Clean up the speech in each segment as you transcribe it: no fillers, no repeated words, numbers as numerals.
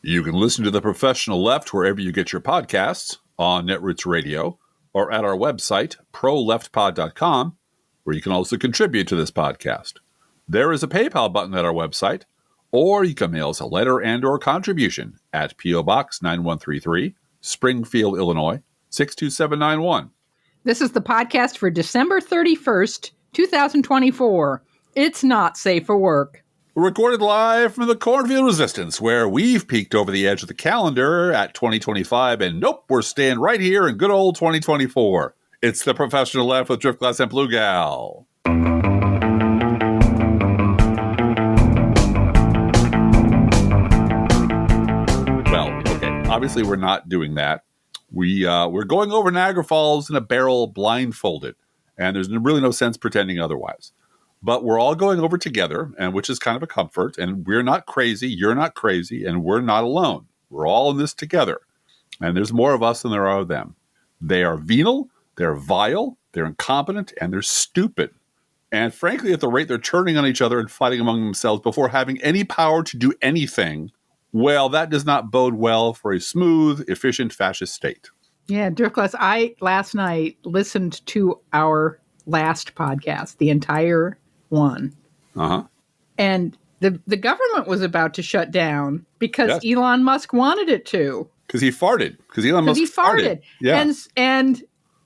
You can listen to The Professional Left wherever you get your podcasts, on Netroots Radio, or at our website, proleftpod.com, where you can also contribute to this podcast. There is a PayPal button at our website, or you can mail us a letter and or contribution at P.O. Box 9133, Springfield, Illinois, 62791. This is the podcast for December 31st, 2024. It's not safe for work. Recorded live from the Cornfield Resistance, where we've peeked over the edge of the calendar at 2025, and nope, we're staying right here in good old 2024. It's The Professional Left with Driftglass and Blue Gal. Well, okay, obviously we're not doing that. We're going over Niagara Falls in a barrel blindfolded, and there's really no sense pretending otherwise. But we're all going over together, and which is kind of a comfort. And we're not crazy, you're not crazy, and we're not alone. We're all in this together. And there's more of us than there are of them. They are venal, they're vile, they're incompetent, and they're stupid. And frankly, at the rate they're turning on each other and fighting among themselves before having any power to do anything, well, that does not bode well for a smooth, efficient fascist state. Yeah, Driftglass, I last night listened to our last podcast, the entire one. Uh-huh. And the government was about to shut down because Elon Musk wanted it to. Because he farted. Because Elon Musk farted. Yeah. And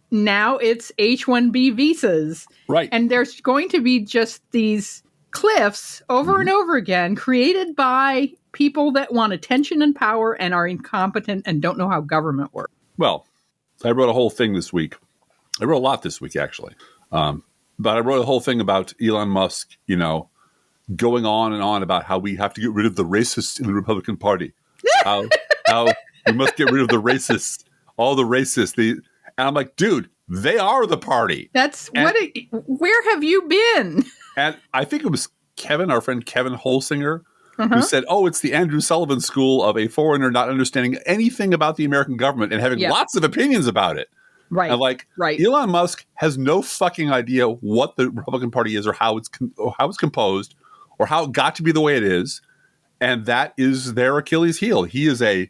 now it's H-1B visas. Right. And there's going to be just these cliffs over and over again created by people that want attention and power and are incompetent and don't know how government works. Well, I wrote a whole thing this week. I wrote a lot this week, actually. But I wrote a whole thing about Elon Musk, going on and on about how we have to get rid of the racists in the Republican Party. how we must get rid of the racists, all the racists. And I'm like, dude, they are the party. Where have you been? And I think it was Kevin, our friend Kevin Holsinger, who said, it's the Andrew Sullivan school of a foreigner not understanding anything about the American government and having lots of opinions about it. Right. And Elon Musk has no fucking idea what the Republican Party is or how it's composed or how it got to be the way it is. And that is their Achilles heel. He's a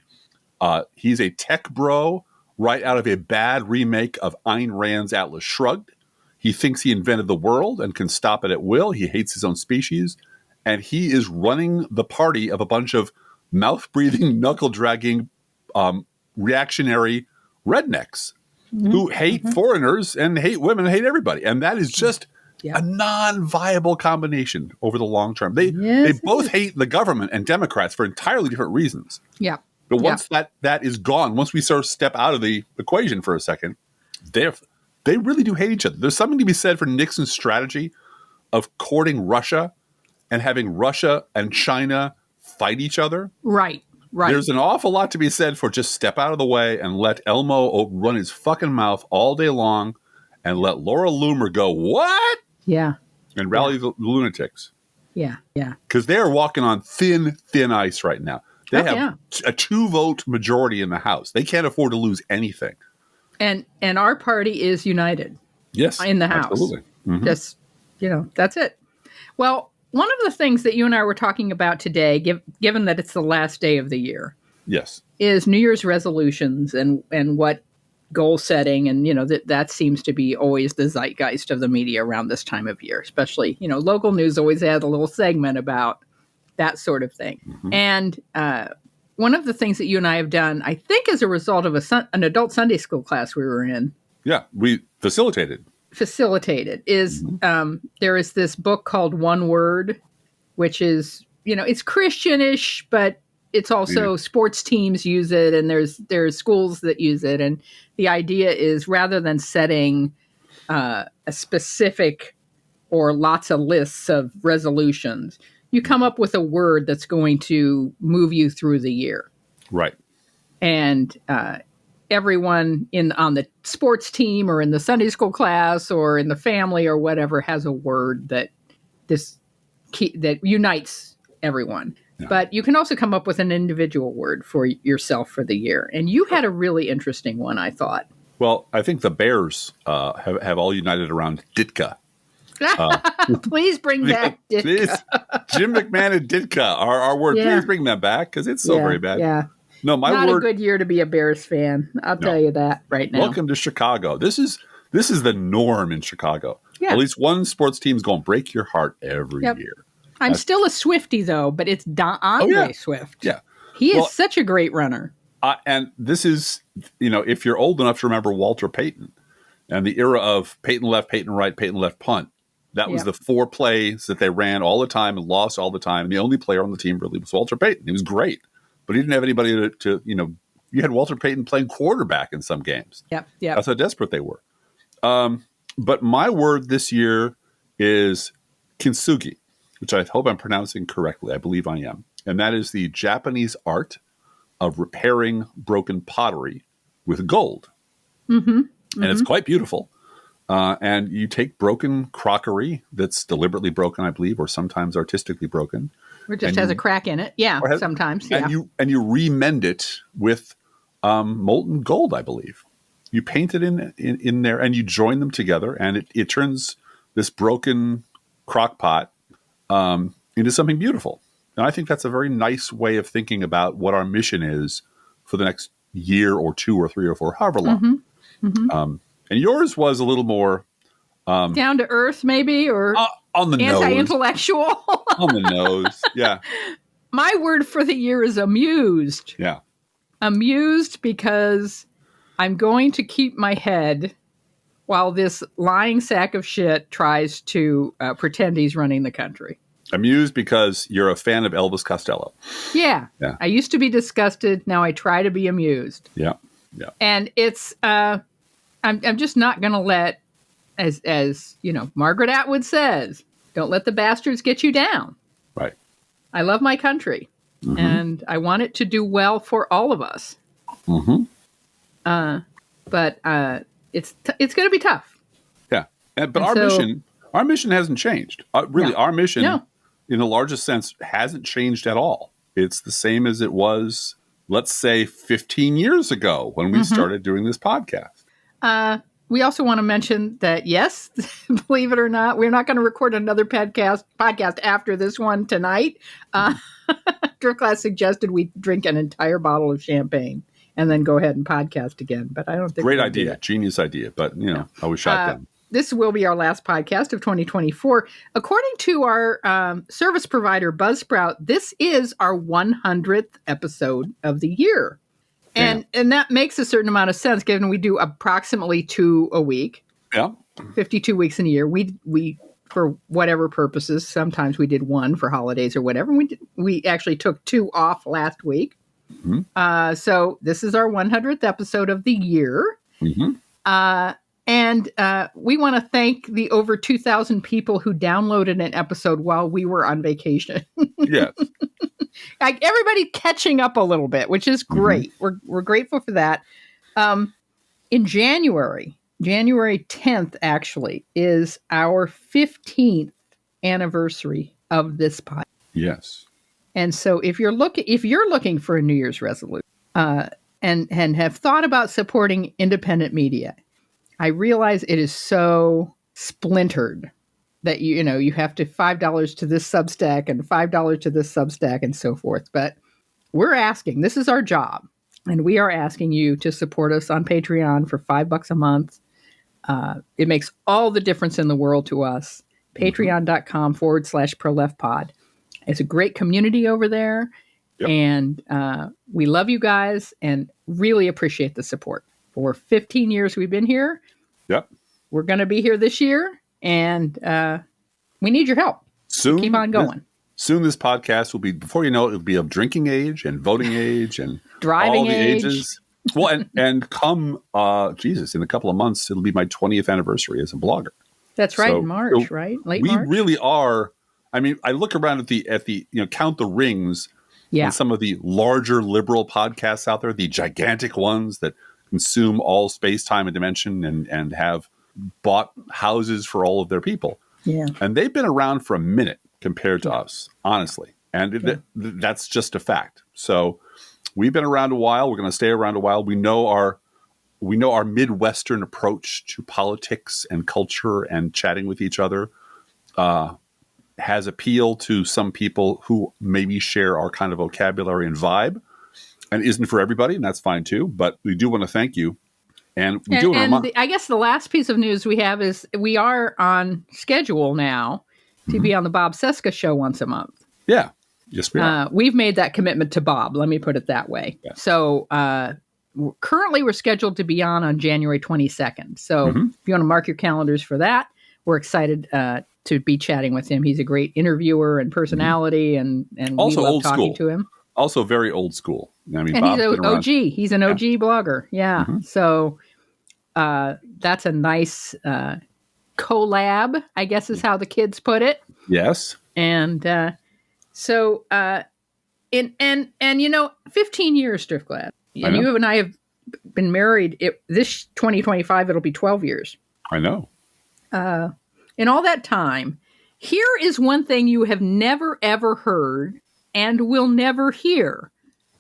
tech bro right out of a bad remake of Ayn Rand's Atlas Shrugged. He thinks he invented the world and can stop it at will. He hates his own species. And he is running the party of a bunch of mouth-breathing, knuckle-dragging, reactionary rednecks who hate foreigners and hate women and hate everybody. And that is just a non-viable combination over the long term. They both hate the government and Democrats for entirely different reasons. Yeah. But once that is gone, once we sort of step out of the equation for a second, they really do hate each other. There's something to be said for Nixon's strategy of courting Russia and having Russia and China fight each other. Right. There's an awful lot to be said for just step out of the way and let Elmo run his fucking mouth all day long and let Laura Loomer go, what? Yeah. And rally the lunatics. Yeah. Because they're walking on thin ice right now. They have a 2-vote majority in the House. They can't afford to lose anything. And our party is united. Yes. In the House. Absolutely. Mm-hmm. Just, that's it. Well, one of the things that you and I were talking about today, given that it's the last day of the year, is New Year's resolutions and what goal setting, and that seems to be always the zeitgeist of the media around this time of year. Especially, local news always has a little segment about that sort of thing. Mm-hmm. And one of the things that you and I have done, I think, as a result of an adult Sunday school class we were in. Yeah, we facilitated is there is this book called One Word, which is, it's Christianish, but it's also sports teams use it, and there's schools that use it. And the idea is, rather than setting a specific or lots of lists of resolutions, you come up with a word that's going to move you through the year. Right. And everyone on the sports team or in the Sunday school class or in the family or whatever has a word that unites everyone. Yeah. But you can also come up with an individual word for yourself for the year. And you had a really interesting one, I thought. Well, I think the Bears have all united around Ditka. Please bring back Ditka. Please, Jim McMahon and Ditka, our word. Yeah. Please bring them back because it's so very bad. Yeah. No, my Not word. a good year to be a Bears fan. I'll tell you that right now. Welcome to Chicago. This is the norm in Chicago. Yeah. At least one sports team's going to break your heart every year. I'm still a Swiftie though, but it's Andre Swift. Yeah. He is such a great runner. And this is, if you're old enough to remember Walter Payton and the era of Payton left, Payton right, Payton left punt, that was the 4 plays that they ran all the time and lost all the time. And the only player on the team really was Walter Payton. He was great, but he didn't have anybody to you had Walter Payton playing quarterback in some games. Yep. That's how desperate they were. But my word this year is kintsugi, which I hope I'm pronouncing correctly. I believe I am. And that is the Japanese art of repairing broken pottery with gold. Mm-hmm. And it's quite beautiful. And you take broken crockery that's deliberately broken, I believe, or sometimes artistically broken. Or just has a crack in it. Yeah, sometimes. And you remend it with molten gold, I believe. You paint it in there and you join them together, and it turns this broken crock pot into something beautiful. And I think that's a very nice way of thinking about what our mission is for the next year or 2 or 3 or 4, however long. Mm-hmm. Mm-hmm. And yours was a little more down to earth, maybe, or on the anti-intellectual. On the nose, yeah. My word for the year is amused. Yeah, amused because I'm going to keep my head while this lying sack of shit tries to pretend he's running the country. Amused because you're a fan of Elvis Costello. Yeah. I used to be disgusted. Now I try to be amused. Yeah. And it's, I'm just not going to let, as Margaret Atwood says, don't let the bastards get you down. Right. I love my country, and I want it to do well for all of us. Mm-hmm. But it's going to be tough. Yeah. But our mission hasn't changed. Our mission, in the largest sense, hasn't changed at all. It's the same as it was, let's say, 15 years ago when we started doing this podcast. We also want to mention that, yes, believe it or not, we're not going to record another podcast after this one tonight. Drift Class suggested we drink an entire bottle of champagne and then go ahead and podcast again. But I don't think great idea, genius idea. But I was shot down. This will be our last podcast of 2024. According to our service provider, Buzzsprout, this is our 100th episode of the year. And that makes a certain amount of sense, given we do approximately 2 a week. Yeah. 52 weeks in a year. We for whatever purposes, sometimes we did 1 for holidays or whatever. We actually took 2 off last week. Mm-hmm. So this is our 100th episode of the year. Mm-hmm. And we want to thank the over 2,000 people who downloaded an episode while we were on vacation. Yes. Like everybody catching up a little bit, which is great. Mm-hmm. We're grateful for that. In January 10th, actually, is our 15th anniversary of this podcast. Yes. And so if you're looking for a New Year's resolution and have thought about supporting independent media, I realize it is so splintered that you have to $5 to this Substack and $5 to this Substack and so forth. But we're asking, this is our job, and we are asking you to support us on Patreon for $5 a month. It makes all the difference in the world to us. Patreon.com/ProLeftPod. It's a great community over there. Yep. And we love you guys and really appreciate the support. For 15 years we've been here. Yep. We're going to be here this year, and we need your help. Soon, keep on going. Soon this podcast will be, before you know it, it'll be of drinking age and voting age and driving all the age. Ages. Well, and come, in a couple of months, it'll be my 20th anniversary as a blogger. That's right, in March, right? Late March. We really are. I mean, I look around at the count the rings. Yeah. And some of the larger liberal podcasts out there, the gigantic ones that consume all space, time, and dimension and have bought houses for all of their people. Yeah. And they've been around for a minute compared to us, honestly. And that's just a fact. So we've been around a while. We're going to stay around a while. We know our Midwestern approach to politics and culture and chatting with each other. has appeal to some people who maybe share our kind of vocabulary and vibe, and isn't for everybody, and that's fine too. But we do want to thank you. And we do I guess the last piece of news we have is we are on schedule now to be on the Bob Cesca show once a month. Yeah. Yes, we are. We've made that commitment to Bob. Let me put it that way. Yeah. So currently we're scheduled to be on January 22nd. So if you want to mark your calendars for that, we're excited to be chatting with him. He's a great interviewer and personality, and also we love old talking school. to him. Also very old school. I mean, and Bob's he's been an OG. He's an OG blogger. Yeah. So that's a nice collab, I guess is how the kids put it. Yes. And so, and 15 years, Driftglad. And you and I have been married. This 2025, it'll be 12 years. I know. In all that time, here is one thing you have never, ever heard and will never hear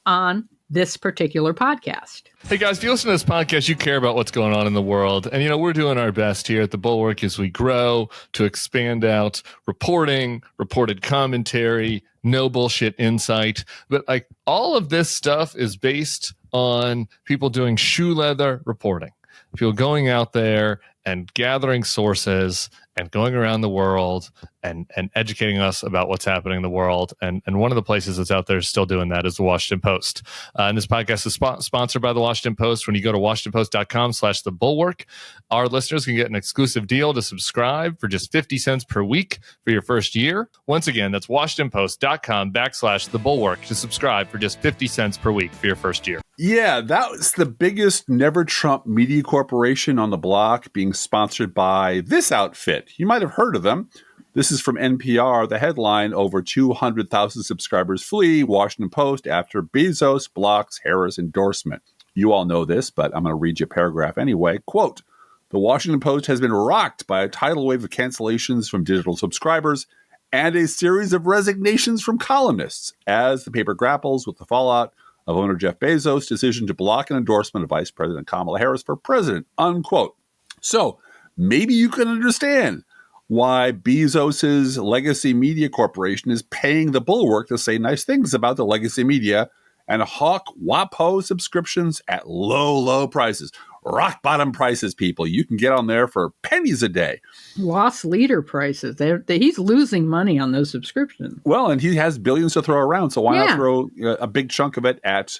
on this particular podcast. Hey guys, if you listen to this podcast, you care about what's going on in the world. And, we're doing our best here at the Bulwark as we grow to expand out reporting, reported commentary, no bullshit insight. But all of this stuff is based on people doing shoe leather reporting. People going out there and gathering sources and going around the world and educating us about what's happening in the world. And one of the places that's out there still doing that is the Washington Post. And this podcast is sponsored by the Washington Post. When you go to WashingtonPost.com/thebulwark, our listeners can get an exclusive deal to subscribe for just 50 cents per week for your first year. Once again, that's WashingtonPost.com/thebulwark to subscribe for just 50 cents per week for your first year. Yeah, that was the biggest Never Trump media corporation on the block, being sponsored by this outfit. You might have heard of them. This is from NPR. The headline: over 200,000 subscribers flee Washington Post after Bezos blocks Harris endorsement. You all know this, but I'm going to read you a paragraph anyway. Quote, the Washington Post has been rocked by a tidal wave of cancellations from digital subscribers and a series of resignations from columnists as the paper grapples with the fallout of owner Jeff Bezos' decision to block an endorsement of Vice President Kamala Harris for president, unquote. So maybe you can understand why Bezos' legacy media corporation is paying the Bulwark to say nice things about the legacy media and hawk WAPO subscriptions at low, low prices. Rock bottom prices, people. You can get on there for pennies a day. Loss leader prices. He's losing money on those subscriptions. Well, and he has billions to throw around, so why not throw a big chunk of it at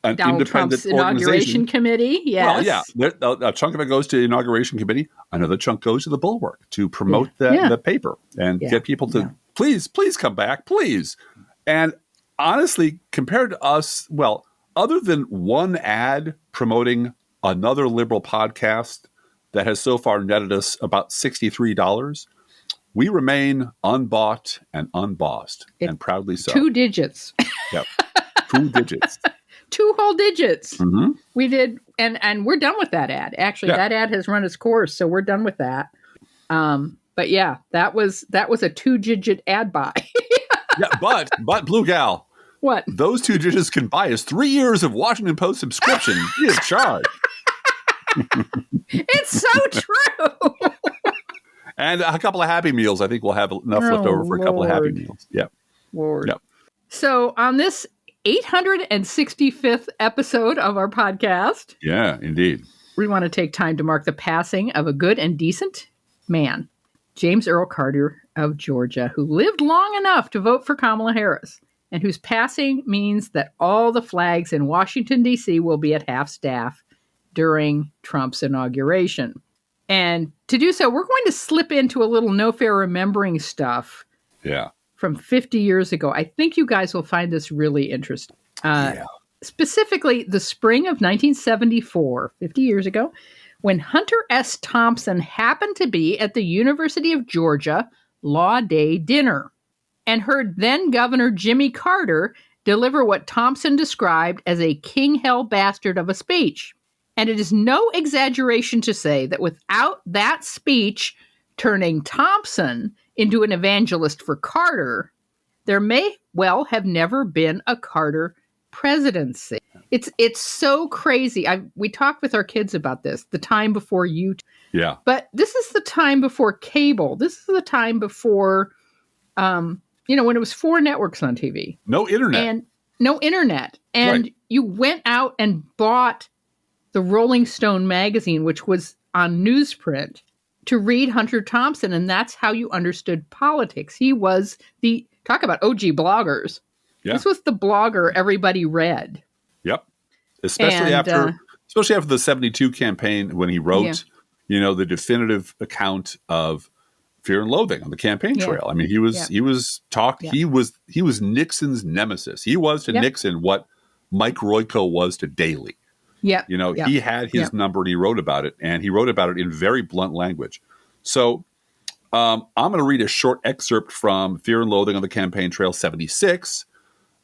an Donald independent Trump's inauguration committee? Yes. Well, yeah. A chunk of it goes to the inauguration committee. Another chunk goes to the Bulwark to promote the paper and get people to please come back, please. And honestly, compared to us, well, other than one ad promoting another liberal podcast that has so far netted us about $63, we remain unbought and unbossed, and proudly so. 2 digits. Yep. 2 digits. 2 whole digits. Mm-hmm. We did, and we're done with that ad. Actually, that ad has run its course, so we're done with that. But yeah, that was a 2-digit ad buy. Yeah, but Blue Gal, what? Those 2 digits can buy us 3 years of Washington Post subscription. Free of charge. It's so true. And a couple of Happy Meals. I think we'll have enough left over for a couple of Happy Meals. Yep. Lord. Yep. So on this 865th episode of our podcast. Yeah, indeed. We want to take time to mark the passing of a good and decent man, James Earl Carter of Georgia, who lived long enough to vote for Kamala Harris, and whose passing means that all the flags in Washington, D.C. will be at half-staff during Trump's inauguration. And to do so, we're going to slip into a little no fair remembering stuff from 50 years ago. I think you guys will find this really interesting. Specifically, the spring of 1974, 50 years ago, when Hunter S. Thompson happened to be at the University of Georgia Law Day dinner and heard then-Governor Jimmy Carter deliver what Thompson described as a king-hell bastard of a speech. And it is no exaggeration to say that without that speech turning Thompson into an evangelist for Carter, there may well have never been a Carter presidency. It's so crazy. We talked with our kids about this the time before you. Yeah. But this is the time before cable. This is the time before, when it was 4 networks on TV. No internet. And no internet. And right. You went out and bought the Rolling Stone magazine, which was on newsprint, to read Hunter Thompson. And that's how you understood politics. He was talk about OG bloggers. Yeah. This was the blogger everybody read. Yep. Especially after the 72 campaign, when he wrote, the definitive account of Fear and Loathing on the campaign trail. I mean, he was Nixon's nemesis. He was to Nixon what Mike Royko was to Daley. Yeah. He had his number and he wrote about it, and he wrote about it in very blunt language. So I'm going to read a short excerpt from Fear and Loathing on the Campaign Trail 76,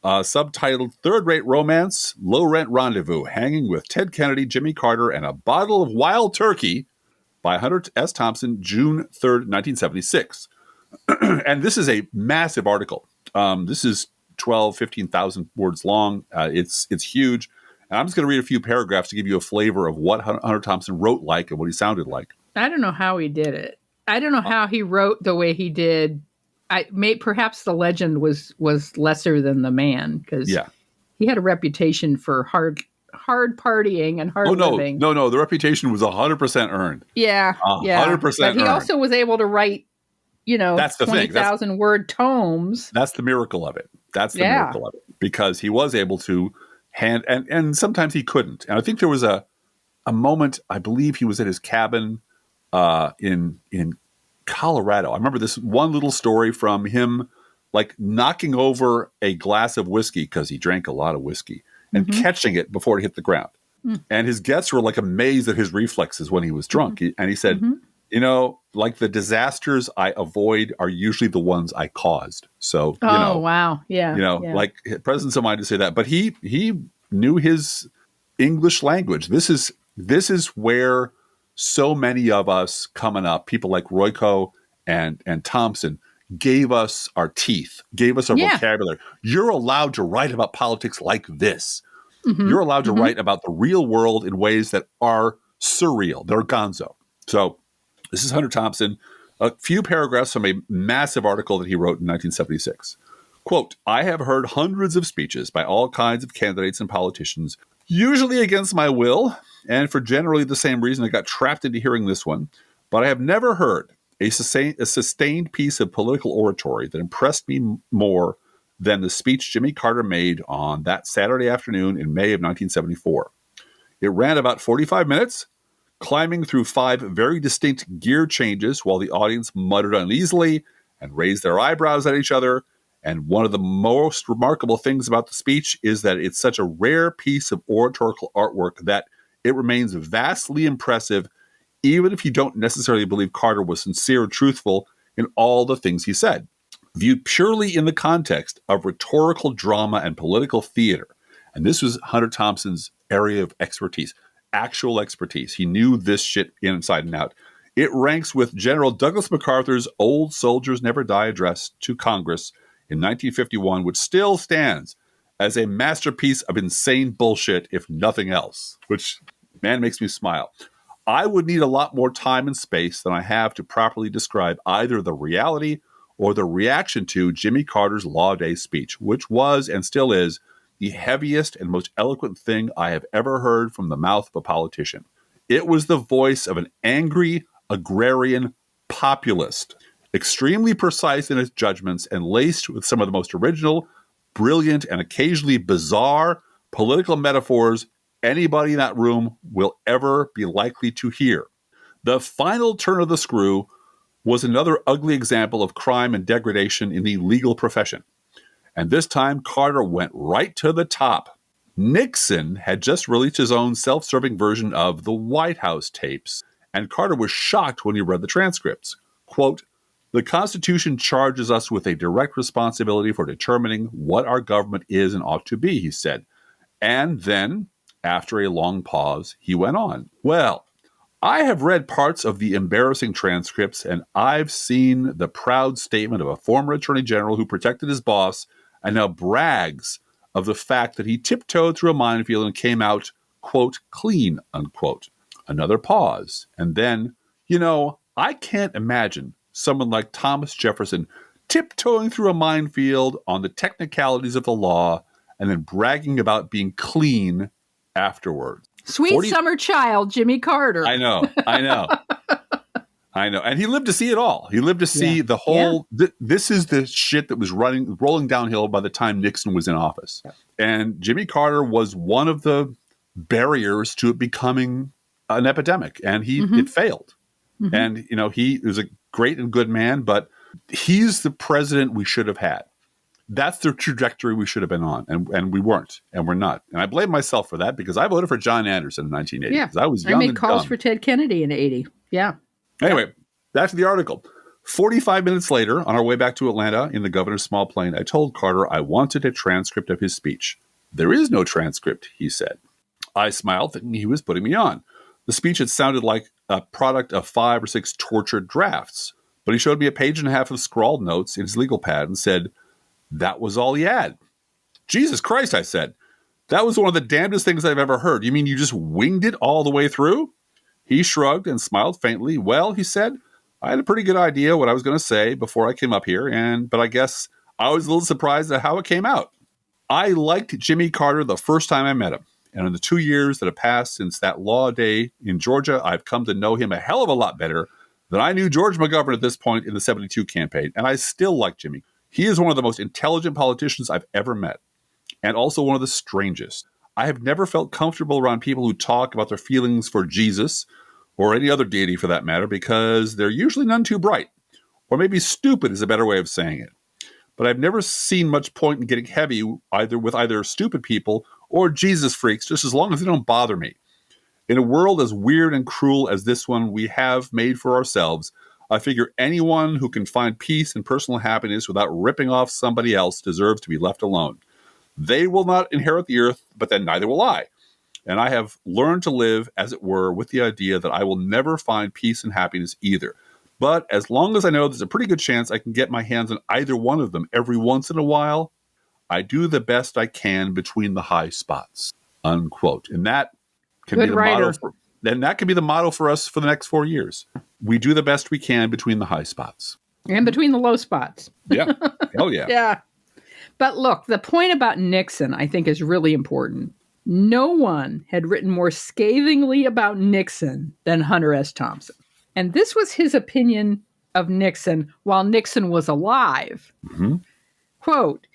subtitled Third-Rate Romance, Low-Rent Rendezvous, Hanging with Ted Kennedy, Jimmy Carter, and a Bottle of Wild Turkey by Hunter S. Thompson, June 3rd, 1976. And this is a massive article. This is 15,000 words long. It's huge. And I'm just going to read a few paragraphs to give you a flavor of what Hunter Thompson wrote like and what he sounded like. I don't know how he did it. I don't know how he wrote the way he did. Perhaps the legend was lesser than the man, because he had a reputation for hard partying and hard living. No. The reputation was 100% earned. Yeah. 100% But he earned. also was able to write, that's the 20,000 word tomes. That's the miracle of it. Miracle of it. Because he was able to and sometimes he couldn't. And I think there was a moment, I believe he was at his cabin in Colorado. I remember this one little story from him, like knocking over a glass of whiskey, because he drank a lot of whiskey, and catching it before it hit the ground. And his guests were like amazed at his reflexes when he was drunk. And he said, like the disasters I avoid are usually the ones I caused. So, wow. Yeah. Like presence of mind to say that. But he knew his English language. This is where so many of us coming up, people like Royko and Thompson, gave us our teeth, gave us our vocabulary. You're allowed to write about politics like this. You're allowed to write about the real world in ways that are surreal. They're Gonzo. So this is Hunter Thompson. A few paragraphs from a massive article that he wrote in 1976. Quote, I have heard hundreds of speeches by all kinds of candidates and politicians, usually against my will, and for generally the same reason I got trapped into hearing this one. But I have never heard a sustained piece of political oratory that impressed me more than the speech Jimmy Carter made on that Saturday afternoon in May of 1974. It ran about 45 minutes, climbing through 5 very distinct gear changes while the audience muttered uneasily and raised their eyebrows at each other. And one of the most remarkable things about the speech is that it's such a rare piece of oratorical artwork that it remains vastly impressive, even if you don't necessarily believe Carter was sincere and truthful in all the things he said. Viewed purely in the context of rhetorical drama and political theater, and this was Hunter Thompson's area of expertise, actual expertise. He knew this shit inside and out. It ranks with General Douglas MacArthur's Old Soldiers Never Die address to Congress in 1951, which still stands as a masterpiece of insane bullshit, if nothing else, which, man, makes me smile. I would need a lot more time and space than I have to properly describe either the reality or the reaction to Jimmy Carter's Law Day speech, which was and still is the heaviest and most eloquent thing I have ever heard from the mouth of a politician. It was the voice of an angry, agrarian populist, extremely precise in its judgments and laced with some of the most original, brilliant, and occasionally bizarre political metaphors anybody in that room will ever be likely to hear. The final turn of the screw was another ugly example of crime and degradation in the legal profession. And this time, Carter went right to the top. Nixon had just released his own self-serving version of the White House tapes, and Carter was shocked when he read the transcripts. Quote, the Constitution charges us with a direct responsibility for determining what our government is and ought to be, he said. And then, after a long pause, he went on. Well, I have read parts of the embarrassing transcripts, and I've seen the proud statement of a former attorney general who protected his boss and now brags of the fact that he tiptoed through a minefield and came out, quote, clean, unquote. Another pause. And then, I can't imagine someone like Thomas Jefferson tiptoeing through a minefield on the technicalities of the law and then bragging about being clean afterwards. Sweet summer child, Jimmy Carter. I know. And he lived to see it all. He lived to see the whole, this is the shit that was rolling downhill by the time Nixon was in office. Yeah. And Jimmy Carter was one of the barriers to it becoming an epidemic. And it failed. Mm-hmm. And, you know, he was a great and good man, but he's the president we should have had. That's the trajectory we should have been on. And we weren't. And we're not. And I blame myself for that because I voted for John Anderson in 1980. Yeah. Because I was young I made calls for Ted Kennedy in 80. Yeah. Anyway, back to the article. 45 minutes later, on our way back to Atlanta in the governor's small plane, I told Carter I wanted a transcript of his speech. There is no transcript, he said. I smiled, thinking he was putting me on. The speech had sounded like a product of 5 or 6 tortured drafts, but he showed me a page and a half of scrawled notes in his legal pad and said, that was all he had. Jesus Christ, I said. That was one of the damnedest things I've ever heard. You mean you just winged it all the way through? He shrugged and smiled faintly. Well, he said, I had a pretty good idea what I was going to say before I came up here, but I guess I was a little surprised at how it came out. I liked Jimmy Carter the first time I met him, and in the 2 years that have passed since that law day in Georgia, I've come to know him a hell of a lot better than I knew George McGovern at this point in the 72 campaign, and I still like Jimmy. He is one of the most intelligent politicians I've ever met, and also one of the strangest. I have never felt comfortable around people who talk about their feelings for Jesus, or any other deity for that matter, because they're usually none too bright. Or maybe stupid is a better way of saying it. But I've never seen much point in getting heavy with either stupid people or Jesus freaks, just as long as they don't bother me. In a world as weird and cruel as this one we have made for ourselves, I figure anyone who can find peace and personal happiness without ripping off somebody else deserves to be left alone. They will not inherit the earth, but then neither will I. And I have learned to live, as it were, with the idea that I will never find peace and happiness either. But as long as I know there's a pretty good chance I can get my hands on either one of them every once in a while, I do the best I can between the high spots. Unquote. And that can be the motto. Then that can be the motto for us for the next 4 years. We do the best we can between the high spots. And between the low spots. Yeah. Hell yeah. Yeah. But look, the point about Nixon, I think, is really important. No one had written more scathingly about Nixon than Hunter S. Thompson. And this was his opinion of Nixon while Nixon was alive. Mm-hmm. Quote,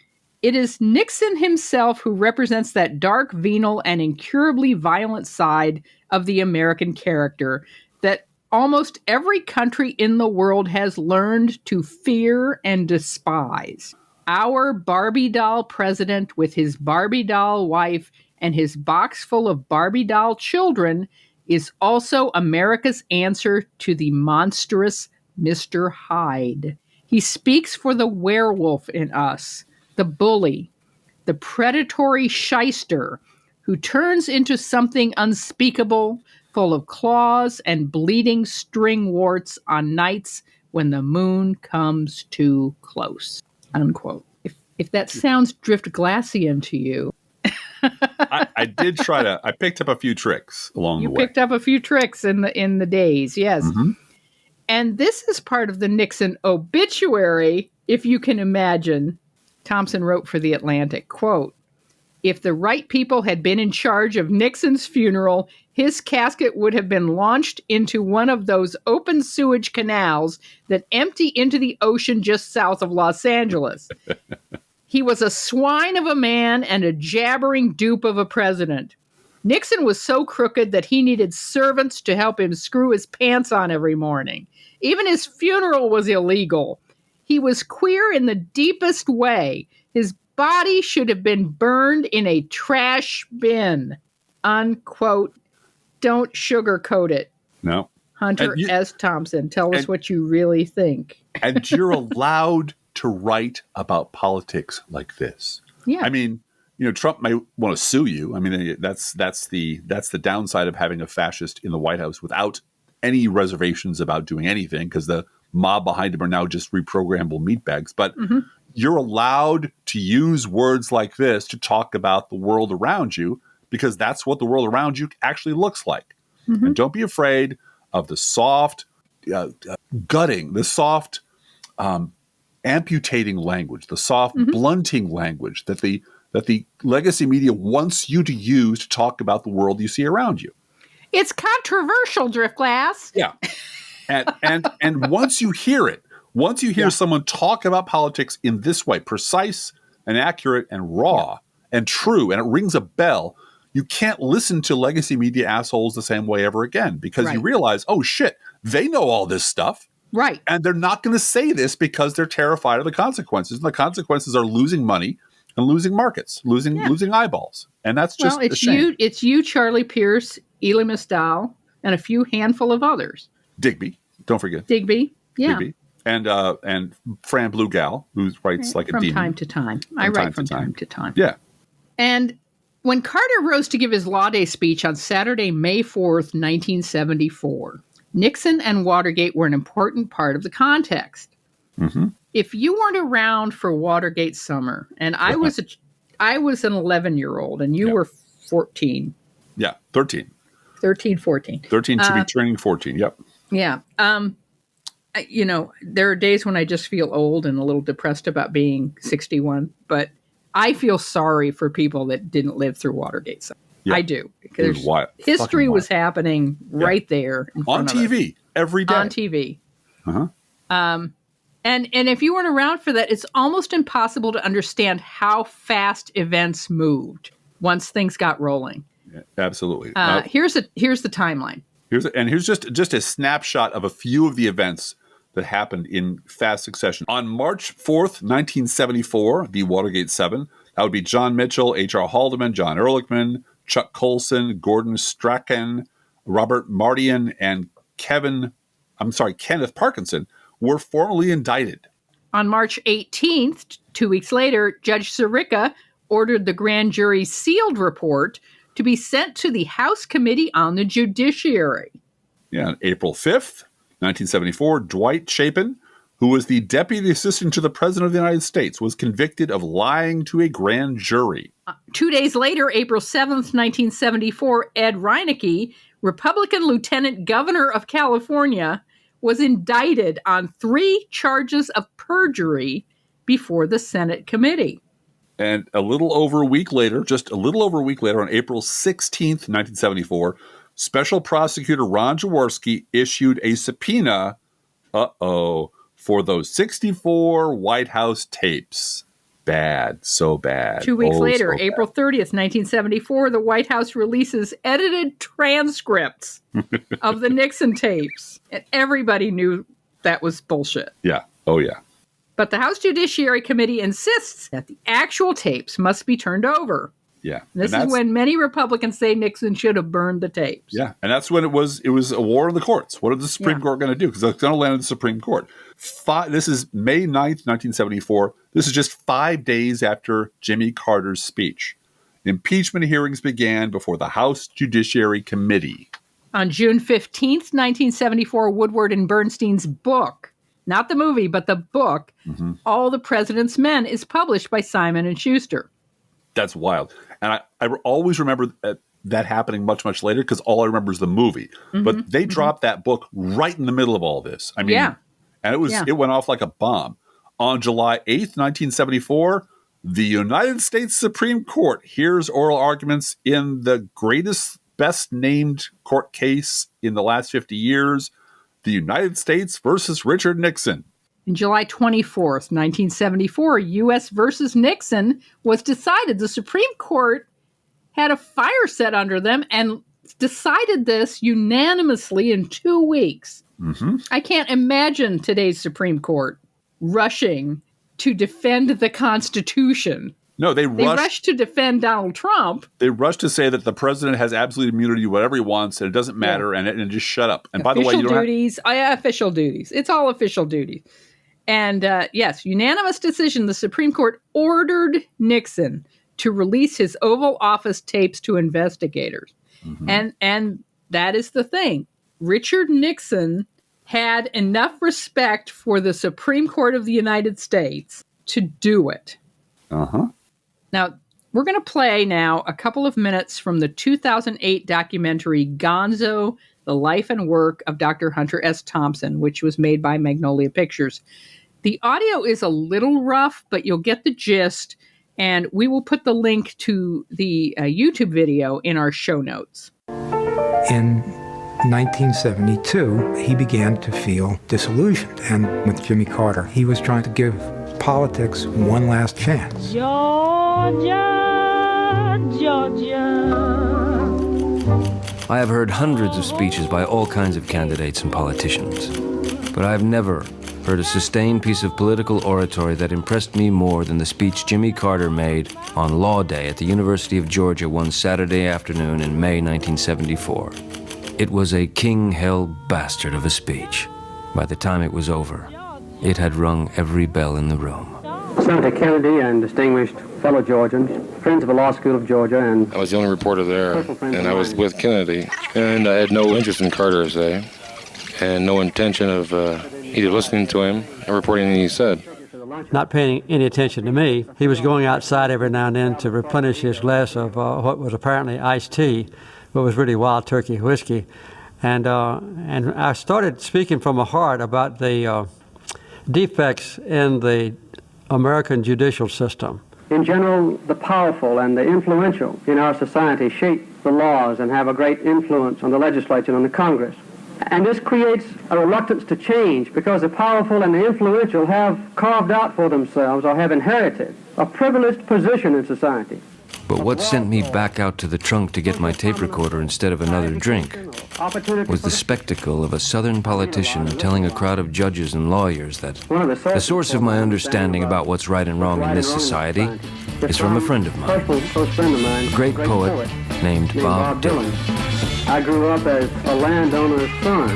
it is Nixon himself who represents that dark, venal, and incurably violent side of the American character that almost every country in the world has learned to fear and despise. Our Barbie doll president with his Barbie doll wife and his box full of Barbie doll children is also America's answer to the monstrous Mr. Hyde. He speaks for the werewolf in us, the bully, the predatory shyster who turns into something unspeakable, full of claws and bleeding string warts on nights when the moon comes too close. Unquote. If that sounds Driftglassian to you. I did try to, I picked up a few tricks along the way. You picked up a few tricks in the days, yes. Mm-hmm. And this is part of the Nixon obituary, if you can imagine. Thompson wrote for The Atlantic, quote, if the right people had been in charge of Nixon's funeral, his casket would have been launched into one of those open sewage canals that empty into the ocean just south of Los Angeles. He was a swine of a man and a jabbering dupe of a president. Nixon was so crooked that he needed servants to help him screw his pants on every morning. Even his funeral was illegal. He was queer in the deepest way. His body should have been burned in a trash bin. Unquote. Don't sugarcoat it. No. Hunter S. Thompson, tell us what you really think. And you're allowed to write about politics like this. Yeah. I mean, you know, Trump may want to sue you. I mean, that's the downside of having a fascist in the White House without any reservations about doing anything, because the mob behind him are now just reprogrammable meatbags. But you're allowed to use words like this to talk about the world around you, because that's what the world around you actually looks like. Mm-hmm. And don't be afraid of the soft, gutting, the soft amputating language, the soft blunting language that the legacy media wants you to use to talk about the world you see around you. It's controversial, Driftglass. Yeah. And once you hear it, once you hear someone talk about politics in this way, precise and accurate and raw and true, and it rings a bell, you can't listen to legacy media assholes the same way ever again, because you realize, oh shit, they know all this stuff. Right. And they're not going to say this because they're terrified of the consequences. And the consequences are losing money and losing markets, losing eyeballs. And that's just a shame. It's you, Charlie Pierce, Elie Mystal, and a few handful of others. Digby. Don't forget. Digby. Yeah. Digby. And Fran Bluegal, who writes like a demon. From time to time. I write from time to time. Yeah. And when Carter rose to give his Law Day speech on Saturday, May 4th, 1974, Nixon and Watergate were an important part of the context. Mm-hmm. If you weren't around for Watergate summer, and I was an 11-year-old, and you were 14. Yeah, 13. 13, 14. 13 to be turning 14, yep. Yeah. There are days when I just feel old and a little depressed about being 61, but I feel sorry for people that didn't live through Watergate summer. Yeah. I do, because history was happening right there on TV every day. On TV. Uh-huh. And if you weren't around for that, it's almost impossible to understand how fast events moved once things got rolling. Yeah, absolutely. Here's the timeline. Here's just a snapshot of a few of the events that happened in fast succession. On March 4th, 1974, the Watergate 7, that would be John Mitchell, H.R. Haldeman, John Ehrlichman, Chuck Colson, Gordon Strachan, Robert Mardian, and Kenneth Parkinson were formally indicted. On March 18th, 2 weeks later, Judge Sirica ordered the grand jury's sealed report to be sent to the House Committee on the Judiciary. Yeah, on April 5th, 1974, Dwight Chapin, who was the deputy assistant to the president of the United States, was convicted of lying to a grand jury. 2 days later, April 7th, 1974, Ed Reinecke, Republican lieutenant governor of California, was indicted on 3 charges of perjury before the Senate committee. And just a little over a week later, on April 16th, 1974, Special Prosecutor Ron Jaworski issued a subpoena, for those 64 White House tapes. Bad, so bad. 2 weeks later, April 30th, 1974, the White House releases edited transcripts of the Nixon tapes. And everybody knew that was bullshit. Yeah. Oh, yeah. But the House Judiciary Committee insists that the actual tapes must be turned over. Yeah. This is when many Republicans say Nixon should have burned the tapes. Yeah. And that's when it was a war of the courts. What are the Supreme Court going to do? Because it's going to land in the Supreme Court. This is May 9th, 1974. This is just 5 days after Jimmy Carter's speech. Impeachment hearings began before the House Judiciary Committee. On June 15th, 1974, Woodward and Bernstein's book, not the movie, but the book, All the President's Men, is published by Simon & Schuster. That's wild. And I always remember that happening much, much later, because all I remember is the movie. But they dropped that book right in the middle of all this. I mean, and it went off like a bomb. On July 8th, 1974, the United States Supreme Court hears oral arguments in the greatest, best named court case in the last 50 years, the United States versus Richard Nixon. On July 24th, 1974, U.S. versus Nixon was decided. The Supreme Court had a fire set under them and decided this unanimously in 2 weeks. I can't imagine today's Supreme Court rushing to defend the Constitution. No, they rushed to defend Donald Trump. They rushed to say that the president has absolute immunity to whatever he wants, and it doesn't matter, and just shut up. And by the way, you don't official duties. It's all official duties. And yes, unanimous decision. The Supreme Court ordered Nixon to release his Oval Office tapes to investigators. And that is the thing. Richard Nixon had enough respect for the Supreme Court of the United States to do it. Now, we're going to play now a couple of minutes from the 2008 documentary Gonzo, The Life and Work of Dr. Hunter S. Thompson, which was made by Magnolia Pictures. The audio is a little rough, but you'll get the gist, and we will put the link to the YouTube video in our show notes. In 1972, he began to feel disillusioned, and with Jimmy Carter, he was trying to give politics one last chance. Georgia, Georgia. I have heard hundreds of speeches by all kinds of candidates and politicians, but I have never heard a sustained piece of political oratory that impressed me more than the speech Jimmy Carter made on Law Day at the University of Georgia one Saturday afternoon in May 1974. It was a king-hell bastard of a speech. By the time it was over, it had rung every bell in the room. Senator Kennedy and distinguished fellow Georgians, friends of the Law School of Georgia, and I was the only reporter there, and I was with Kennedy, and I had no interest in Carter, and no intention of either listening to him or reporting anything he said. Not paying any attention to me. He was going outside every now and then to replenish his glass of what was apparently iced tea, but was really wild turkey whiskey. And I started speaking from the heart about the defects in the American judicial system. In general, the powerful and the influential in our society shape the laws and have a great influence on the legislature and on the Congress. And this creates a reluctance to change because the powerful and the influential have carved out for themselves or have inherited a privileged position in society. But what sent me back out to the trunk to get my tape recorder instead of another drink was the spectacle of a Southern politician telling a crowd of judges and lawyers that the source of my understanding about what's right and wrong in this society is from a friend of mine, a great poet named Bob Dylan. I grew up as a landowner's son,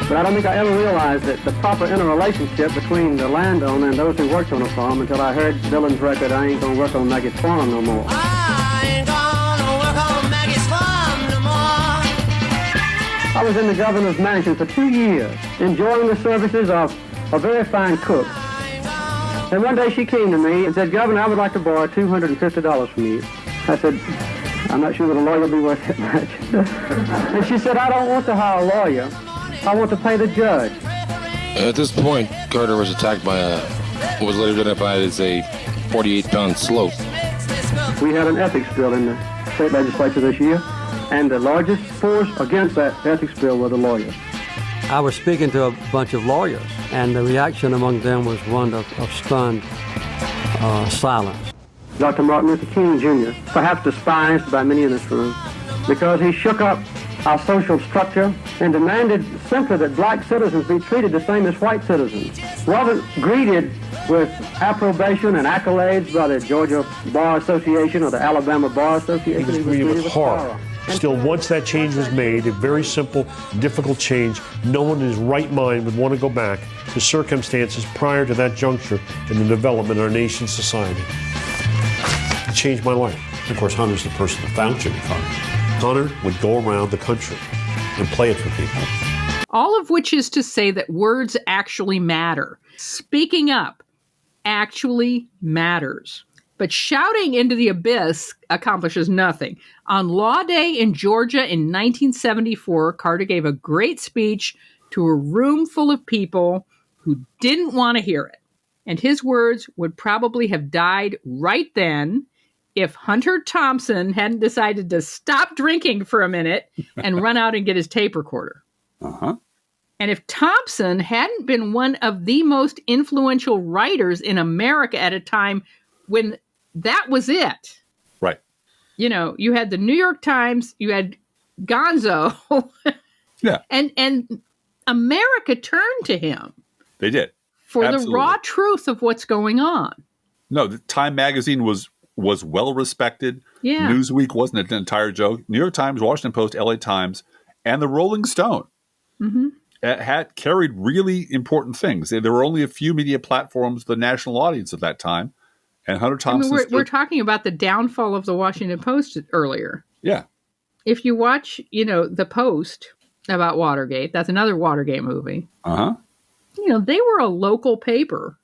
but I don't think I ever realized that the proper interrelationship between the landowner and those who worked on a farm until I heard Dylan's record, I Ain't Gonna Work on Maggie's Farm No More. I ain't gonna work on Maggie's farm no more. I was in the governor's mansion for 2 years, enjoying the services of a very fine cook. And one day she came to me and said, "Governor, I would like to borrow $250 from you." I said, "I'm not sure that a lawyer will be worth that much." And she said, "I don't want to hire a lawyer. I want to pay the judge." At this point, Carter was attacked by what was later identified as a 48-pound slope. We had an ethics bill in the state legislature this year, and the largest force against that ethics bill were the lawyers. I was speaking to a bunch of lawyers, and the reaction among them was one of stunned silence. Dr. Martin Luther King, Jr., perhaps despised by many in this room, because he shook up our social structure and demanded simply that black citizens be treated the same as white citizens. Wasn't greeted with approbation and accolades by the Georgia Bar Association or the Alabama Bar Association. He was greeted with horror. Still, once that change was made, a very simple, difficult change, no one in his right mind would want to go back to circumstances prior to that juncture in the development of our nation's society. It changed my life. Of course, Hunter's the person that found Jimmy Carter. Hunter would go around the country and play it for people. All of which is to say that words actually matter. Speaking up actually matters. But shouting into the abyss accomplishes nothing. On Law Day in Georgia in 1974, Carter gave a great speech to a room full of people who didn't want to hear it. And his words would probably have died right then if Hunter Thompson hadn't decided to stop drinking for a minute and run out and get his tape recorder. Uh-huh. And if Thompson hadn't been one of the most influential writers in America at a time when that was it. Right. You know, you had the New York Times, you had Gonzo. Yeah. And America turned to him. They did. For Absolutely. the raw truth of what's going on. No, the Time magazine was well respected. Yeah. Newsweek wasn't an entire joke. New York Times, Washington Post, LA Times, and the Rolling Stone had carried really important things. There were only a few media platforms, the national audience at that time. And Hunter Thompson. We're talking about the downfall of the Washington Post earlier. Yeah. If you watch, the Post about Watergate, that's another Watergate movie. Uh-huh. They were a local paper.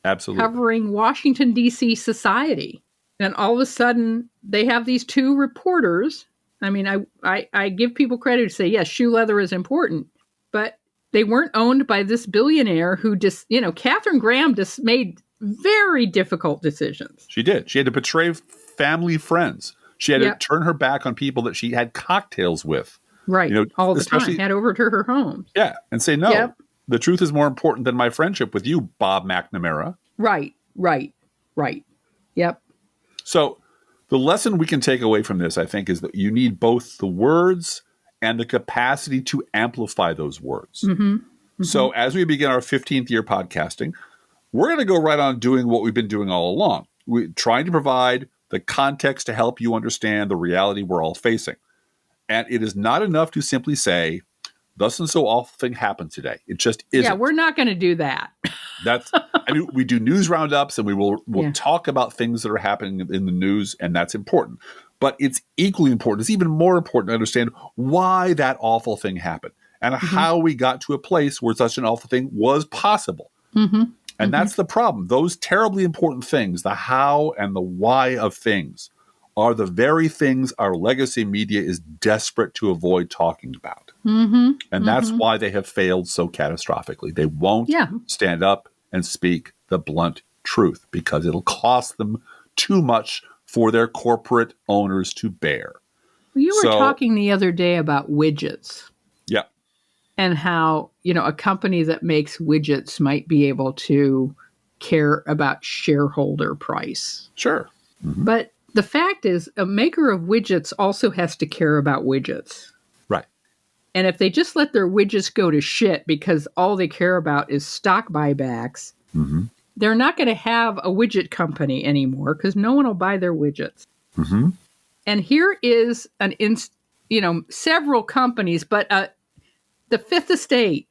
Absolutely. Covering Washington, D.C. society. And all of a sudden, they have these two reporters. I mean, I give people credit to say, yes, shoe leather is important, but they weren't owned by this billionaire who just, Katharine Graham just made very difficult decisions. She did. She had to betray family friends. She had to turn her back on people that she had cocktails with. Right. All the time. Had over to her home. Yeah. And say, no, the truth is more important than my friendship with you, Bob McNamara. Right. Yep. So the lesson we can take away from this, I think, is that you need both the words and the capacity to amplify those words. So as we begin our 15th year podcasting, we're going to go right on doing what we've been doing all along. We're trying to provide the context to help you understand the reality we're all facing. And it is not enough to simply say, thus and so awful thing happened today. It just isn't. Yeah, we're not going to do that. We do news roundups, and we'll talk about things that are happening in the news, and that's important. But it's equally important, it's even more important to understand why that awful thing happened and how we got to a place where such an awful thing was possible. And that's the problem. Those terribly important things, the how and the why of things, are the very things our legacy media is desperate to avoid talking about. And that's why they have failed so catastrophically. They won't stand up and speak the blunt truth because it'll cost them too much for their corporate owners to bear. You were talking the other day about widgets. Yeah. And how, a company that makes widgets might be able to care about shareholder price. Sure. But the fact is, a maker of widgets also has to care about widgets. Right. And if they just let their widgets go to shit because all they care about is stock buybacks, they're not going to have a widget company anymore because no one will buy their widgets. And here is several companies, but the Fifth Estate,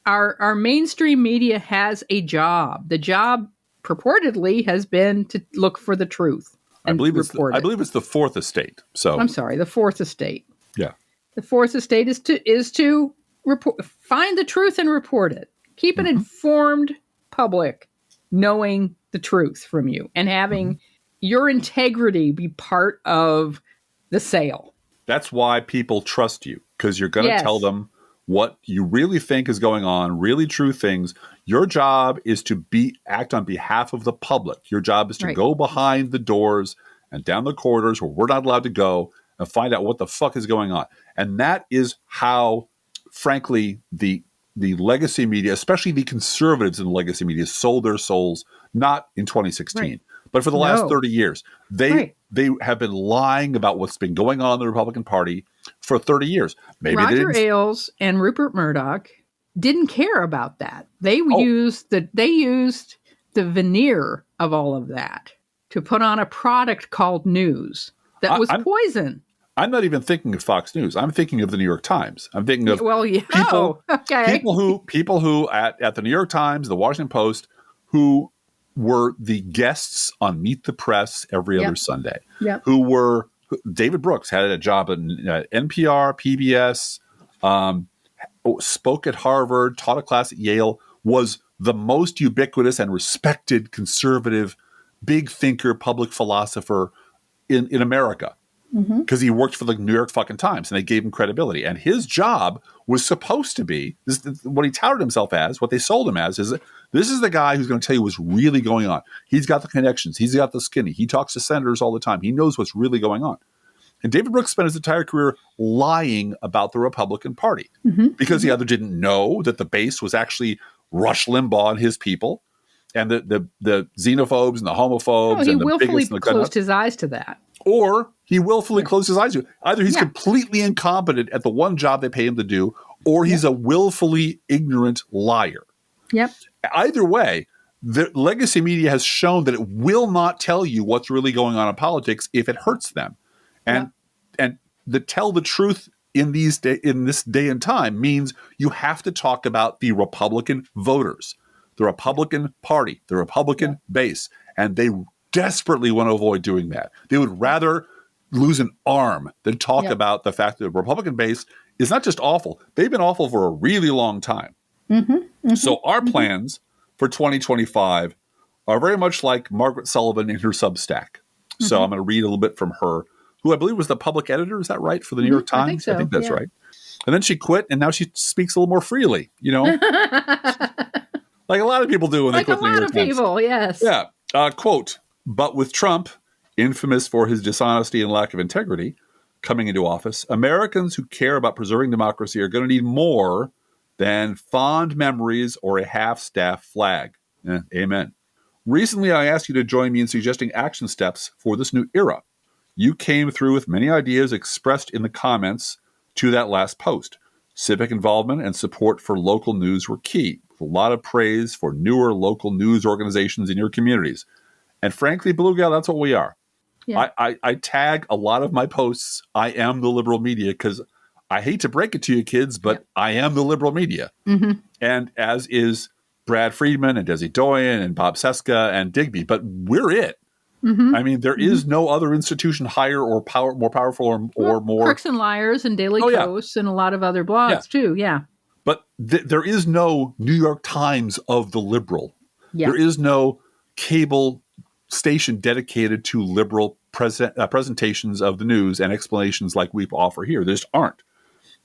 our mainstream media has a job. The job purportedly has been to look for the truth. I believe it's the Fourth Estate. So I'm sorry, the Fourth Estate. Yeah. The Fourth Estate is to find the truth and report it. Keep an informed public knowing the truth from you and having your integrity be part of the sale. That's why people trust you, because you're going to tell them what you really think is going on, really true things. Your job is to act on behalf of the public. Your job is to go behind the doors and down the corridors where we're not allowed to go and find out what the fuck is going on. And that is how, frankly, the legacy media, especially the conservatives in the legacy media, sold their souls, not in 2016, but for the last 30 years. They have been lying about what's been going on in the Republican Party for 30 years. Maybe Roger Ailes and Rupert Murdoch didn't care about that. They used the veneer of all of that to put on a product called news that was poison. I'm not even thinking of Fox News. I'm thinking of the New York Times. I'm thinking of people who at the New York Times, the Washington Post, who were the guests on Meet the Press every other Sunday. Who were David Brooks had a job at NPR, PBS, spoke at Harvard, taught a class at Yale, was the most ubiquitous and respected conservative, big thinker, public philosopher in America. Because he worked for the New York fucking Times and they gave him credibility. And his job was supposed to be, what he touted himself as, what they sold him as, is this is the guy who's going to tell you what's really going on. He's got the connections. He's got the skinny. He talks to senators all the time. He knows what's really going on. And David Brooks spent his entire career lying about the Republican Party because he either didn't know that the base was actually Rush Limbaugh and his people and the xenophobes and the homophobes. He and the willfully closed his eyes to that. Or he willfully closed his eyes to it. Either he's completely incompetent at the one job they pay him to do, or he's a willfully ignorant liar. Either way, the legacy media has shown that it will not tell you what's really going on in politics if it hurts them. And tell the truth in this day and time means you have to talk about the Republican voters, the Republican Party, the Republican base, and they desperately want to avoid doing that. They would rather lose an arm than talk about the fact that the Republican base is not just awful. They've been awful for a really long time. So our plans for 2025 are very much like Margaret Sullivan in her Substack. So I'm going to read a little bit from her, who I believe was the public editor. Is that right? For the New York Times? I think so. I think that's right. And then she quit, and now she speaks a little more freely, like a lot of people do when they quit the New York Times. Like a lot of people, yes. Yeah. Quote, but with Trump, infamous for his dishonesty and lack of integrity, coming into office, Americans who care about preserving democracy are going to need more than fond memories or a half-staff flag. Amen. Recently, I asked you to join me in suggesting action steps for this new era. You came through with many ideas expressed in the comments to that last post. Civic involvement and support for local news were key, with a lot of praise for newer local news organizations in your communities. And frankly, Blue Gal, that's what we are. Yeah. I tag a lot of my posts, I am the liberal media, because I hate to break it to you kids, but I am the liberal media. And as is Brad Friedman and Desi Doyen and Bob Seska and Digby, but we're it. I mean, there is no other institution higher or more powerful or more. Crooks and Liars and Daily Kos and a lot of other blogs too. Yeah. But there is no New York Times of the liberal. Yeah. There is no cable station dedicated to liberal presentations of the news and explanations like we offer here. There just aren't.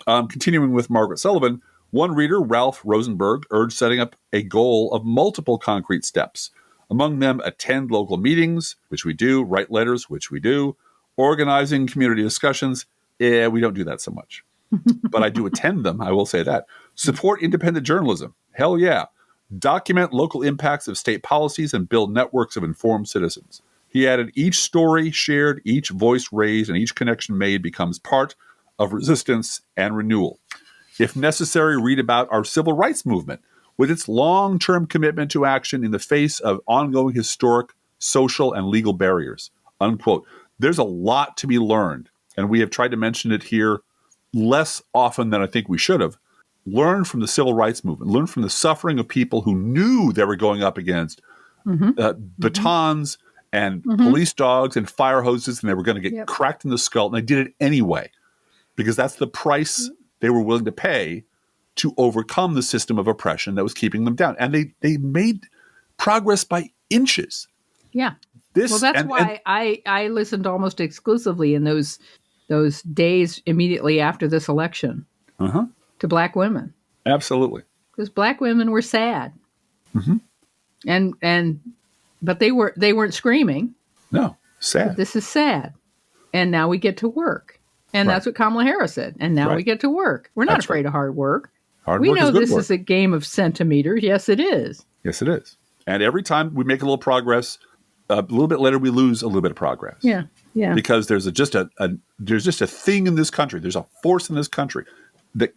Continuing with Margaret Sullivan, one reader, Ralph Rosenberg, urged setting up a goal of multiple concrete steps. Among them, attend local meetings, which we do, write letters, which we do, organizing community discussions. We don't do that so much. But I do attend them, I will say that. Support independent journalism. Hell yeah. Document local impacts of state policies and build networks of informed citizens. He added, each story shared, each voice raised, and each connection made becomes part of resistance and renewal. If necessary, read about our civil rights movement with its long-term commitment to action in the face of ongoing historic, social, and legal barriers. Unquote. There's a lot to be learned, and we have tried to mention it here less often than I think we should have. Learn from the civil rights movement. Learn from the suffering of people who knew they were going up against batons and police dogs and fire hoses, and they were going to get cracked in the skull, and they did it anyway because that's the price they were willing to pay to overcome the system of oppression that was keeping them down. And they made progress by inches. Yeah. That's why I listened almost exclusively in those days immediately after this election to Black women. Absolutely. Because Black women were sad. But they weren't screaming. No, sad. This is sad. And now we get to work. And that's what Kamala Harris said. And now we get to work. We're not afraid of hard work. We know this is a game of centimeters. Yes, it is. Yes, it is. And every time we make a little progress, a little bit later we lose a little bit of progress. Yeah, yeah. Because there's just a thing in this country. There's a force in this country that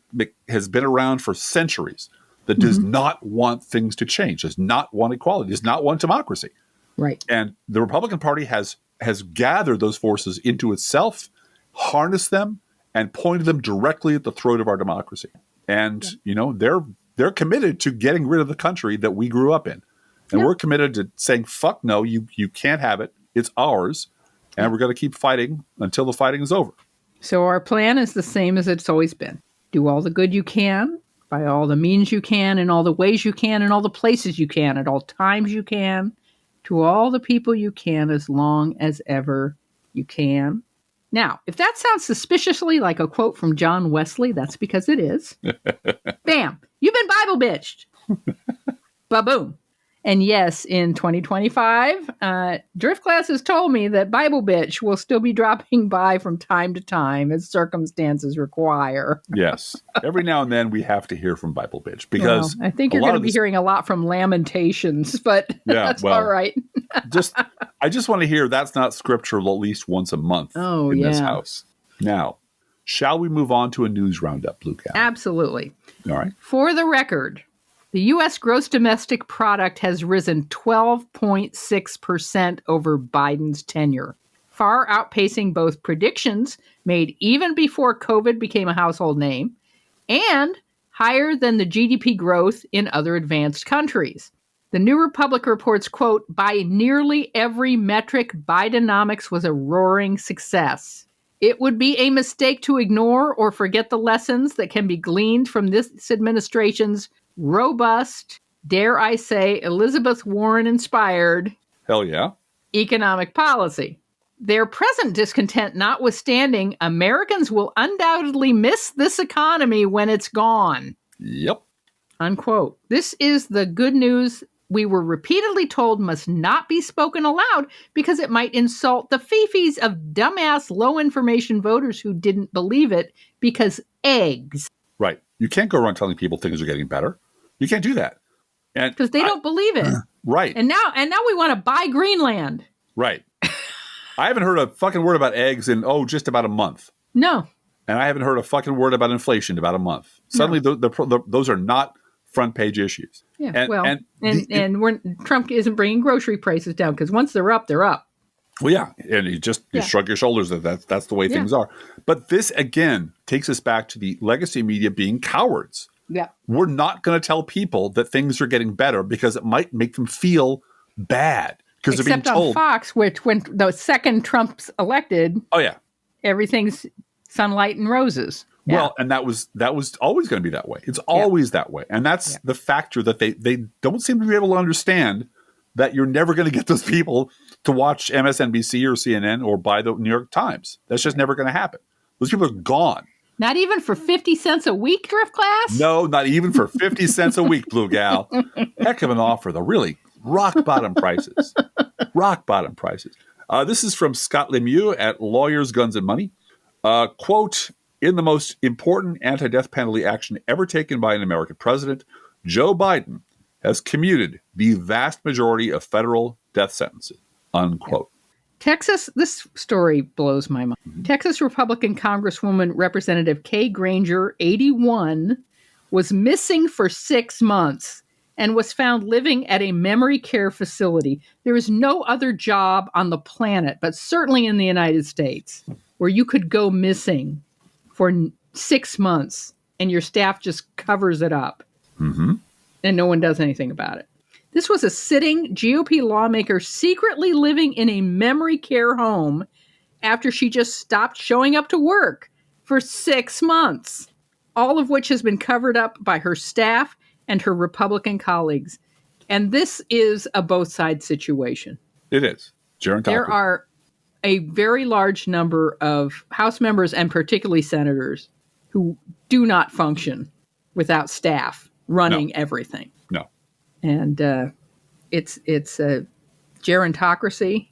has been around for centuries that does not want things to change, does not want equality, does not want democracy. Right. And the Republican Party has gathered those forces into itself, harnessed them, and pointed them directly at the throat of our democracy. And, they're committed to getting rid of the country that we grew up in. And we're committed to saying, fuck no, you can't have it. It's ours. And we're going to keep fighting until the fighting is over. So our plan is the same as it's always been. Do all the good you can, by all the means you can, in all the ways you can, in all the places you can, at all times you can, to all the people you can, as long as ever you can. Now, if that sounds suspiciously like a quote from John Wesley, that's because it is. Bam! You've been Bible bitched. Ba-boom. And yes, in 2025, Drift Class has told me that Bible bitch will still be dropping by from time to time as circumstances require. Yes. Every now and then we have to hear from Bible bitch because I think you're going to be hearing a lot from Lamentations, but that's all right. I just want to hear that's not scriptural at least once a month in this house. Now, shall we move on to a news roundup, Blue Cow? Absolutely. All right. For the record, the U.S. gross domestic product has risen 12.6% over Biden's tenure, far outpacing both predictions made even before COVID became a household name and higher than the GDP growth in other advanced countries. The New Republic reports, quote, by nearly every metric, Bidenomics was a roaring success. It would be a mistake to ignore or forget the lessons that can be gleaned from this administration's robust, dare I say, Elizabeth Warren-inspired hell yeah, economic policy. their present discontent notwithstanding, Americans will undoubtedly miss this economy when it's gone. Yep. Unquote. This is the good news we were repeatedly told must not be spoken aloud because it might insult the fifis of dumbass, low-information voters who didn't believe it because eggs. Right. You can't go around telling people things are getting better. You can't do that. Because they don't believe it. Right. And now we want to buy Greenland. Right. I haven't heard a fucking word about eggs in, just about a month. No. And I haven't heard a fucking word about inflation in about a month. Suddenly, those are not front page issues. Yeah, Trump isn't bringing grocery prices down because once they're up, they're up. Well, yeah, and you shrug your shoulders that that's the way things are. But this, again, takes us back to the legacy media being cowards. Yeah. We're not going to tell people that things are getting better because it might make them feel bad. Because they're being told. Except on Fox, which when the second Trump's elected, everything's sunlight and roses. Yeah. Well, and that was always going to be that way. It's always that way. And that's the factor that they don't seem to be able to understand, that you're never going to get those people to watch MSNBC or CNN or buy the New York Times. That's just never going to happen. Those people are gone. Not even for 50 cents a week, Drift Class? No, not even for 50 cents a week, Blue Gal. Heck of an offer, though. Really rock bottom prices. Rock bottom prices. This is from Scott Lemieux at Lawyers, Guns, and Money. Quote, in the most important anti-death penalty action ever taken by an American president, Joe Biden has commuted the vast majority of federal death sentences, unquote. Texas, this story blows my mind. Mm-hmm. Texas Republican Congresswoman Representative Kay Granger, 81, was missing for 6 months and was found living at a memory care facility. There is no other job on the planet, but certainly in the United States, where you could go missing for 6 months and your staff just covers it up. Mm-hmm. And no one does anything about it. This was a sitting GOP lawmaker secretly living in a memory care home after she just stopped showing up to work for 6 months, all of which has been covered up by her staff and her Republican colleagues. And this is a both sides situation. It is. There are a very large number of House members and particularly senators who do not function without staff running everything. No. And it's a gerontocracy.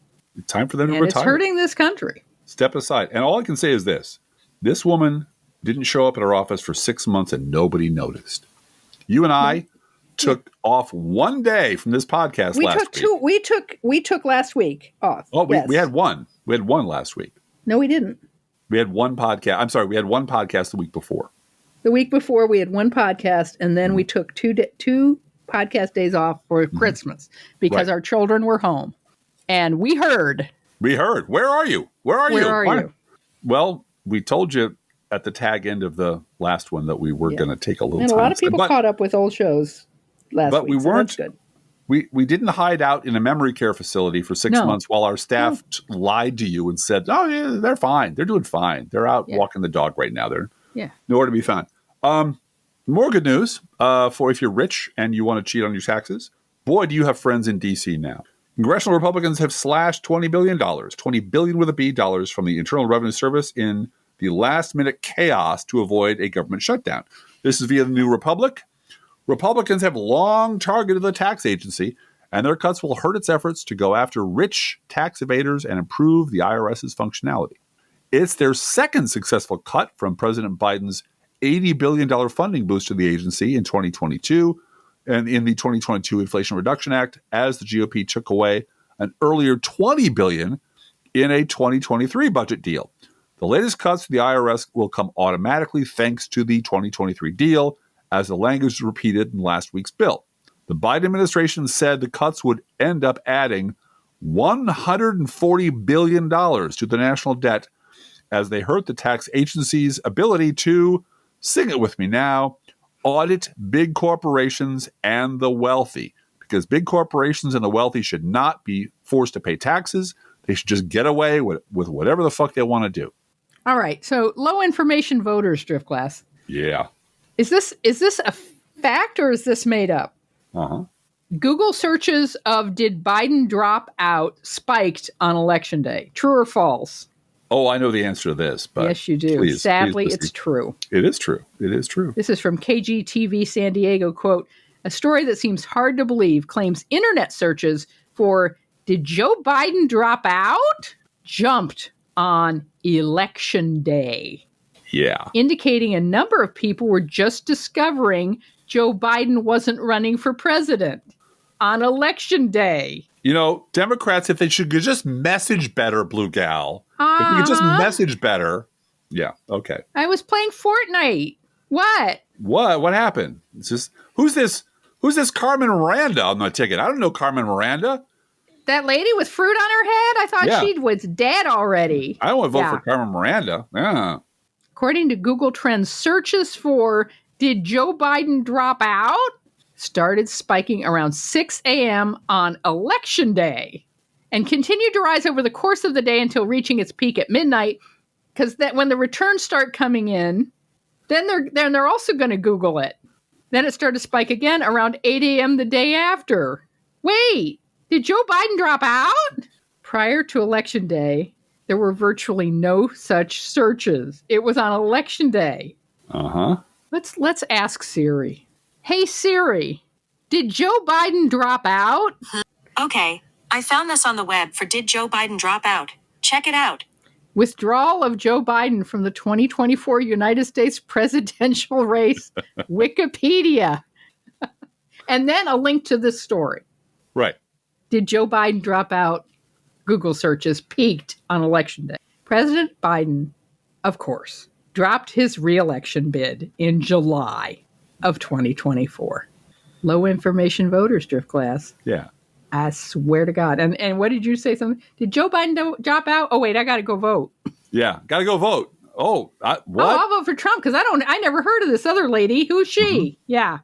Time for them to and retire. It's hurting this country. Step aside. And all I can say is this. This woman didn't show up at her office for 6 months and nobody noticed. You and I took off 1 day from this podcast last week. We took last week off. Oh, we had one. We had one last week. No, we didn't. We had one podcast. I'm sorry. We had one podcast the week before. The week before, we had one podcast, and then we took two podcast days off for Christmas because our children were home. And we heard. Where are you? Where are you? Well, we told you at the tag end of the last one that we were going to take a little time. And a lot of people caught up with old shows last week. But we weren't. So that's good. We didn't hide out in a memory care facility for 6 months while our staff lied to you and said, oh, yeah, they're fine. They're doing fine. They're out walking the dog right now. They're nowhere to be found. More good news for if you're rich and you want to cheat on your taxes. Boy, do you have friends in D.C. now. Congressional Republicans have slashed $20 billion, $20 billion with a B dollars from the Internal Revenue Service in the last-minute chaos to avoid a government shutdown. This is via the New Republic. Republicans have long targeted the tax agency, and their cuts will hurt its efforts to go after rich tax evaders and improve the IRS's functionality. It's their second successful cut from President Biden's $80 billion funding boost to the agency in 2022 and in the 2022 Inflation Reduction Act, as the GOP took away an earlier $20 billion in a 2023 budget deal. The latest cuts to the IRS will come automatically thanks to the 2023 deal, as the language was repeated in last week's bill. The Biden administration said the cuts would end up adding $140 billion to the national debt as they hurt the tax agency's ability to, sing it with me now, audit big corporations and the wealthy. Because big corporations and the wealthy should not be forced to pay taxes. They should just get away with whatever the fuck they want to do. All right. So low information voters, Drift Glass. Yeah. Is this a fact or is this made up? Uh-huh. Google searches of did Biden drop out spiked on election day. True or false? Oh, I know the answer to this. But yes, you do. Please, Sadly, please it's true. It is true. It is true. This is from KGTV San Diego. Quote, a story that seems hard to believe claims internet searches for did Joe Biden drop out jumped on election day. Yeah. Indicating a number of people were just discovering Joe Biden wasn't running for president on election day. You know, Democrats, if they could just message better, Blue Gal, if we could just message better. Yeah, okay. I was playing Fortnite. What? What happened? It's just, who's this Carmen Miranda on my ticket? I don't know Carmen Miranda. That lady with fruit on her head? I thought she was dead already. I don't want to vote for Carmen Miranda. Yeah. According to Google Trends, searches for did Joe Biden drop out started spiking around 6 a.m. on election day and continued to rise over the course of the day until reaching its peak at midnight. Because that when the returns start coming in, then they're also going to Google it. Then it started to spike again around 8 a.m. the day after. Wait, did Joe Biden drop out? Prior to election day, there were virtually no such searches. It was on election day. Uh-huh. Let's ask Siri. Hey, Siri, did Joe Biden drop out? Okay, I found this on the web for Did Joe Biden Drop Out? Check it out. Withdrawal of Joe Biden from the 2024 United States presidential race, Wikipedia. And then a link to this story. Right. Did Joe Biden drop out? Google searches peaked on election day. President Biden, of course, dropped his re-election bid in July of 2024. Low information voters, Drift Class. Yeah. I swear to God. And what did you say? Something? Did Joe Biden drop out? Oh, wait, I got to go vote. Yeah, got to go vote. Oh, what? Oh, I'll vote for Trump because I never heard of this other lady. Who's she? Mm-hmm. Yeah.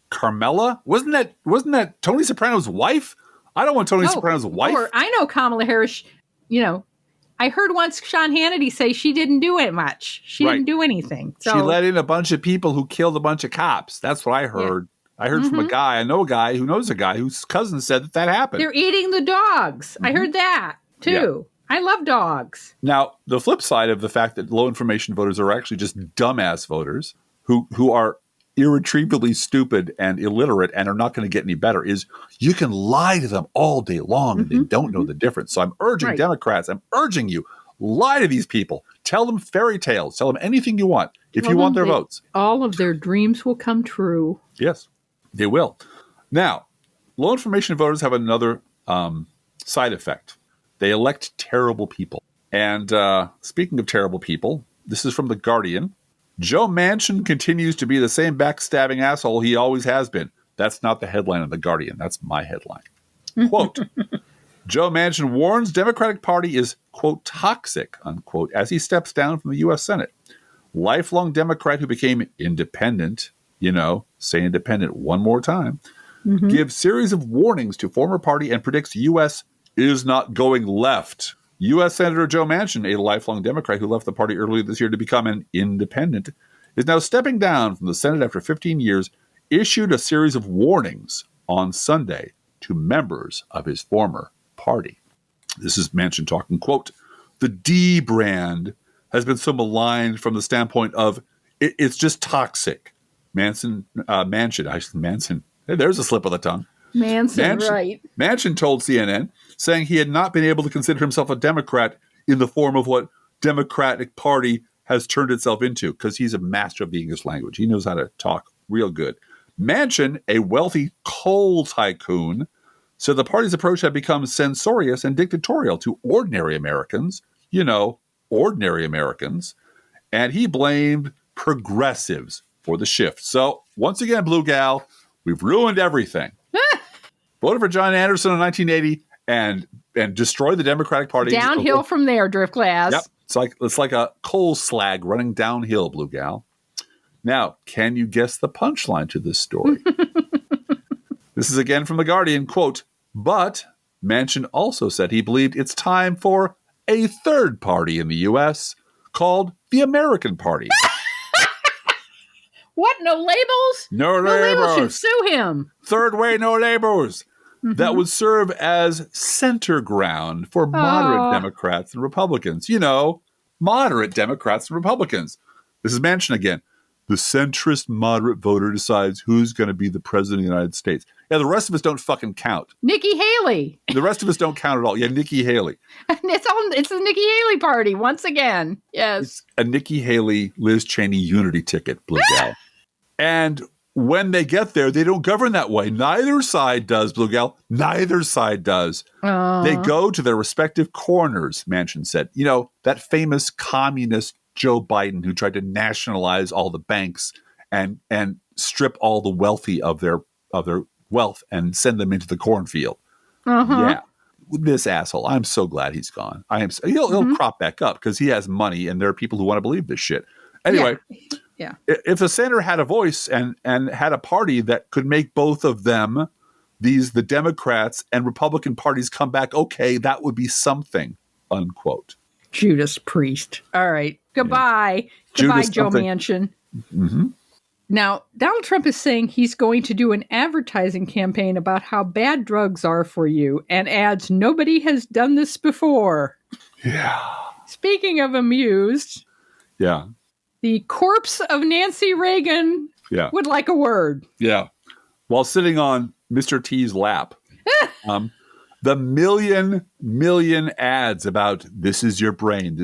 Carmela? Wasn't that Tony Soprano's wife? I don't want Tony Soprano's wife. Or I know Kamala Harris, I heard once Sean Hannity say she didn't do it much. She didn't do anything. So. She let in a bunch of people who killed a bunch of cops. That's what I heard. Yeah. I heard from a guy. I know a guy who knows a guy whose cousin said that happened. They're eating the dogs. Mm-hmm. I heard that, too. Yeah. I love dogs. Now, the flip side of the fact that low information voters are actually just dumbass voters who are irretrievably stupid and illiterate and are not going to get any better is you can lie to them all day long and they don't know the difference. So I'm urging Democrats, I'm urging you, lie to these people. Tell them fairy tales. Tell them anything you want if you want their votes. All of their dreams will come true. Yes, they will. Now, low information voters have another side effect. They elect terrible people. And speaking of terrible people, this is from The Guardian. Joe Manchin continues to be the same backstabbing asshole he always has been. That's not the headline of The Guardian. That's my headline. Quote, Joe Manchin warns Democratic Party is, quote, toxic, unquote, as he steps down from the U.S. Senate. Lifelong Democrat who became independent, say independent one more time, gives series of warnings to former party and predicts U.S. is not going left. U.S. Senator Joe Manchin, a lifelong Democrat who left the party earlier this year to become an independent, is now stepping down from the Senate after 15 years, issued a series of warnings on Sunday to members of his former party. This is Manchin talking, quote, the D brand has been so maligned from the standpoint of it's just toxic. Manchin, there's a slip of the tongue. Manchin, right. Manchin told CNN, saying he had not been able to consider himself a Democrat in the form of what Democratic Party has turned itself into, because he's a master of the English language. He knows how to talk real good. Manchin, a wealthy coal tycoon, said the party's approach had become censorious and dictatorial to ordinary Americans, ordinary Americans, and he blamed progressives for the shift. So, once again, Blue Gal, we've ruined everything. Voted for John Anderson in 1980 and destroyed the Democratic Party. Downhill from there, Drift Glass. Yep. It's like a coal slag running downhill, Blue Gal. Now, can you guess the punchline to this story? This is again from The Guardian, quote, but Manchin also said he believed it's time for a third party in the U.S. called the American Party. What? No labels? No labels should labels. sue him. Third way, no labels. Mm-hmm. That would serve as center ground for moderate Democrats and Republicans. You know, moderate Democrats and Republicans. This is Manchin again. The centrist moderate voter decides who's going to be the president of the United States. Yeah, the rest of us don't fucking count. Nikki Haley. The rest of us don't count at all. Yeah, Nikki Haley. It's the Nikki Haley party once again. Yes. It's a Nikki Haley, Liz Cheney unity ticket, Blue Gal. And when they get there, they don't govern that way. Neither side does, Blue Gal. Neither side does. They go to their respective corners, Manchin said. You know, that famous communist Joe Biden who tried to nationalize all the banks and strip all the wealthy of their wealth and send them into the cornfield. Yeah. This asshole. I'm so glad he's gone. He'll crop back up because he has money and there are people who want to believe this shit. Anyway, yeah. If the center had a voice and had a party that could make both of them, the Democrats and Republican parties come back, okay, that would be something, unquote. Judas Priest. All right. Goodbye. Yeah. Goodbye, Joe Manchin. Mm-hmm. Now, Donald Trump is saying he's going to do an advertising campaign about how bad drugs are for you and adds, nobody has done this before. Yeah. Speaking of amused. Yeah. The corpse of Nancy Reagan would like a word. Yeah. While sitting on Mr. T's lap. The million ads about this is your brain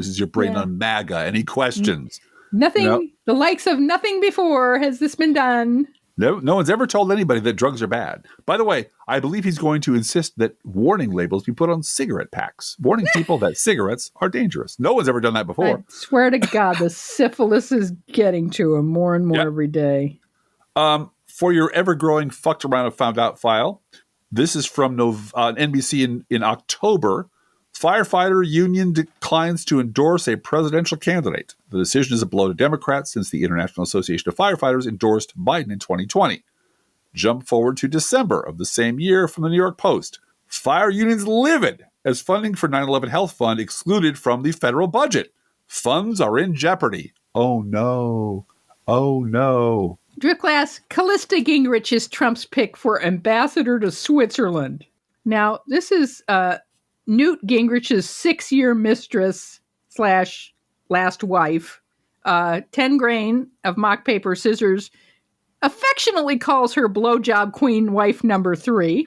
on MAGA. Any questions? Nothing, the likes of nothing before has this been done. No one's ever told anybody that drugs are bad. By the way, I believe he's going to insist that warning labels be put on cigarette packs, warning people that cigarettes are dangerous. No one's ever done that before. I swear to God, the syphilis is getting to him more and more every day. For your ever-growing fucked around and found out file, this is from NBC in October. Firefighter union declines to endorse a presidential candidate. The decision is a blow to Democrats since the International Association of Firefighters endorsed Biden in 2020. Jump forward to December of the same year from the New York Post. Fire unions livid as funding for 9/11 Health Fund excluded from the federal budget. Funds are in jeopardy. Oh no. Oh no. Drip Glass, Callista Gingrich is Trump's pick for ambassador to Switzerland. Now, this is Newt Gingrich's 6-year mistress / last wife. 10 grain of mock paper scissors affectionately calls her blowjob queen wife number 3.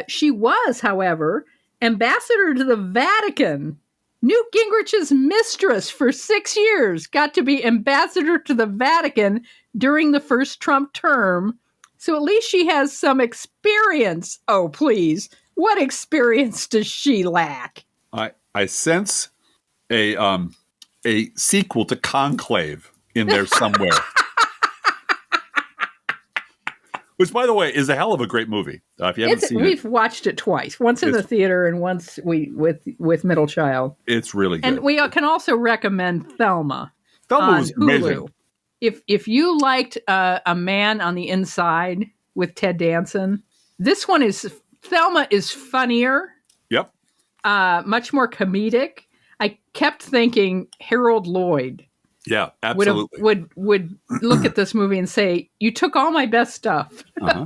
She was, however, ambassador to the Vatican. Newt Gingrich's mistress for 6 years got to be ambassador to the Vatican during the first Trump term. So at least she has some experience. Oh, please. What experience does she lack? I sense a sequel to Conclave in there somewhere. Which, by the way, is a hell of a great movie. If you haven't seen it. We've watched it twice. Once in the theater and once with middle child. It's really good. And we can also recommend Thelma. Thelma was amazing. If you liked A Man on the Inside with Ted Danson, this one Thelma is funnier. Yep. Much more comedic. I kept thinking Harold Lloyd. Yeah, absolutely. Would look at this movie and say, "You took all my best stuff." Uh-huh.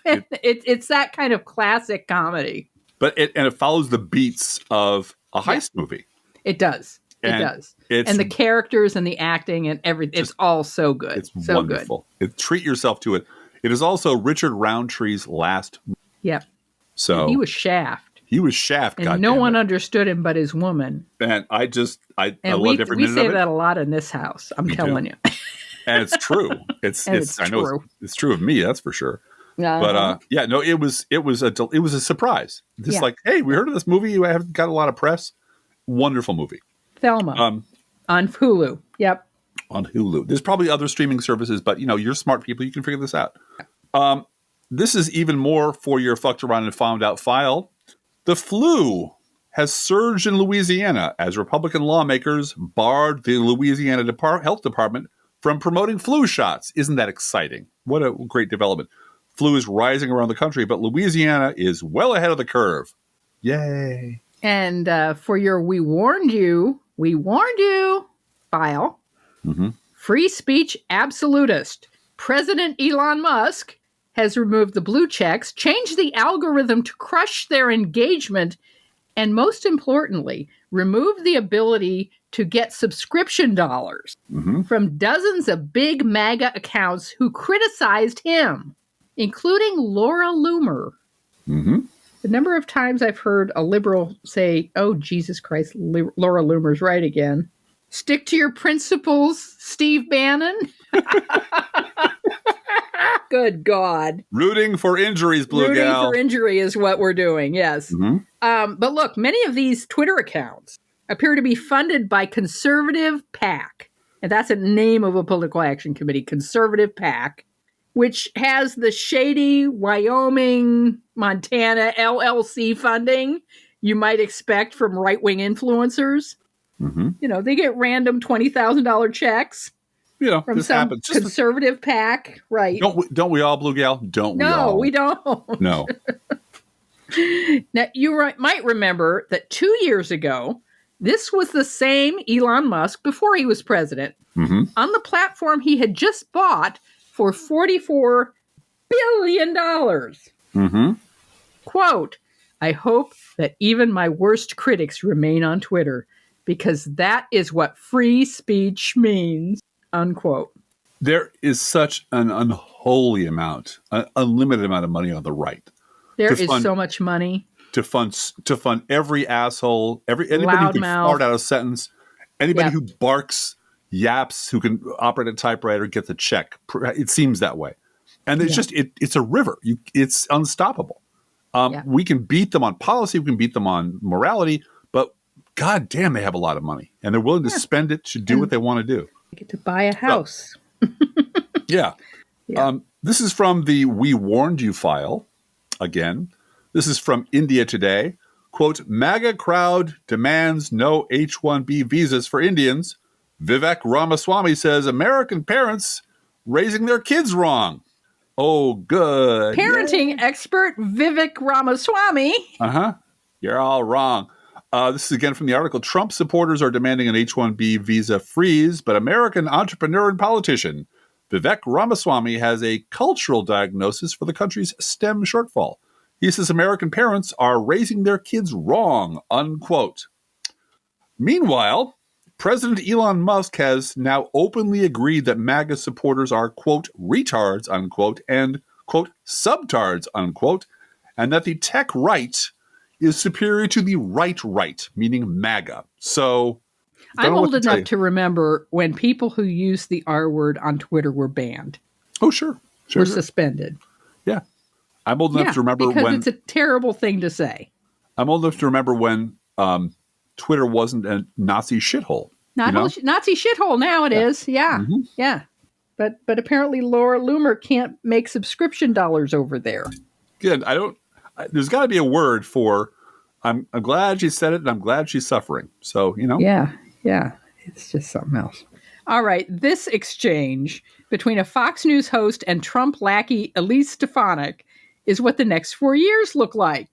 It's that kind of classic comedy. But it follows the beats of a heist movie. It does. It does. And the characters and the acting and everything. It's all so good. It's so wonderful. Treat yourself to it. It is also Richard Roundtree's last movie. Yep. So he was Shaft. And no one understood him but his woman. And I loved every minute of it. We say that a lot in this house. I'm telling you. And it's true. It's I know it's true of me. That's for sure. Uh-huh. But it was a surprise. Just like, hey, we heard of this movie. You haven't got a lot of press. Wonderful movie. Thelma on Hulu. Yep. On Hulu. There's probably other streaming services, but you're smart people. You can figure this out. This is even more for your fucked around and found out file. The flu has surged in Louisiana as Republican lawmakers barred the Louisiana Health Department from promoting flu shots. Isn't that exciting? What a great development. Flu is rising around the country, but Louisiana is well ahead of the curve. Yay. And for your We warned you file, free speech absolutist. President Elon Musk has removed the blue checks, changed the algorithm to crush their engagement, and most importantly, removed the ability to get subscription dollars from dozens of big MAGA accounts who criticized him, including Laura Loomer. The number of times I've heard a liberal say, oh, Jesus Christ, Laura Loomer's right again. Stick to your principles, Steve Bannon. Good God. Rooting for injuries, Blue Rooting Gal. for injury is what we're doing, yes. But look, many of these Twitter accounts appear to be funded by Conservative PAC. And that's a name of a political action committee, Conservative PAC, which has the shady Wyoming, Montana LLC funding you might expect from right-wing influencers. You know, they get random $20,000 checks. You know, from this some happens. Just conservative PAC, right? Don't we all, Blue Gal? Don't we all? No, we don't. No. Now, you might remember that 2 years ago, this was the same Elon Musk before he was president on the platform he had just bought for $44 billion. Quote, I hope that even my worst critics remain on Twitter because that is what free speech means. Unquote. There is such an unholy amount, an unlimited amount of money on the right. There is so much money to fund every asshole, anybody who can fart out a sentence, anybody who barks, yaps, who can operate a typewriter gets a check. It seems that way, and it's just it's a river. It's unstoppable. We can beat them on policy, we can beat them on morality, but God damn, they have a lot of money, and they're willing to spend it to do what they want to do. Get to buy a house. This is from the We Warned You file. Again, this is from India Today. Quote, MAGA crowd demands no H-1B visas for Indians. Vivek Ramaswamy says American parents raising their kids wrong. Oh, good. Parenting expert Vivek Ramaswamy. You're all wrong. This is again from the article. Trump supporters are demanding an H-1B visa freeze, but American entrepreneur and politician Vivek Ramaswamy has a cultural diagnosis for the country's STEM shortfall. He says American parents are raising their kids wrong, unquote. Meanwhile, President Elon Musk has now openly agreed that MAGA supporters are, quote, retards, unquote, and, quote, subtards, unquote, and that the tech right is superior to the right, meaning MAGA. So I'm old enough to remember when people who used the R word on Twitter were banned. Oh, sure. Were suspended. Yeah. I'm old enough to remember because when... it's a terrible thing to say. I'm old enough to remember when Twitter wasn't a Nazi shithole. Nazi shithole now it is. Yeah. Yeah. But apparently Laura Loomer can't make subscription dollars over there. Good. There's got to be a word for, I'm glad she said it and I'm glad she's suffering. So, Yeah. It's just something else. All right. This exchange between a Fox News host and Trump lackey Elise Stefanik is what the next 4 years look like.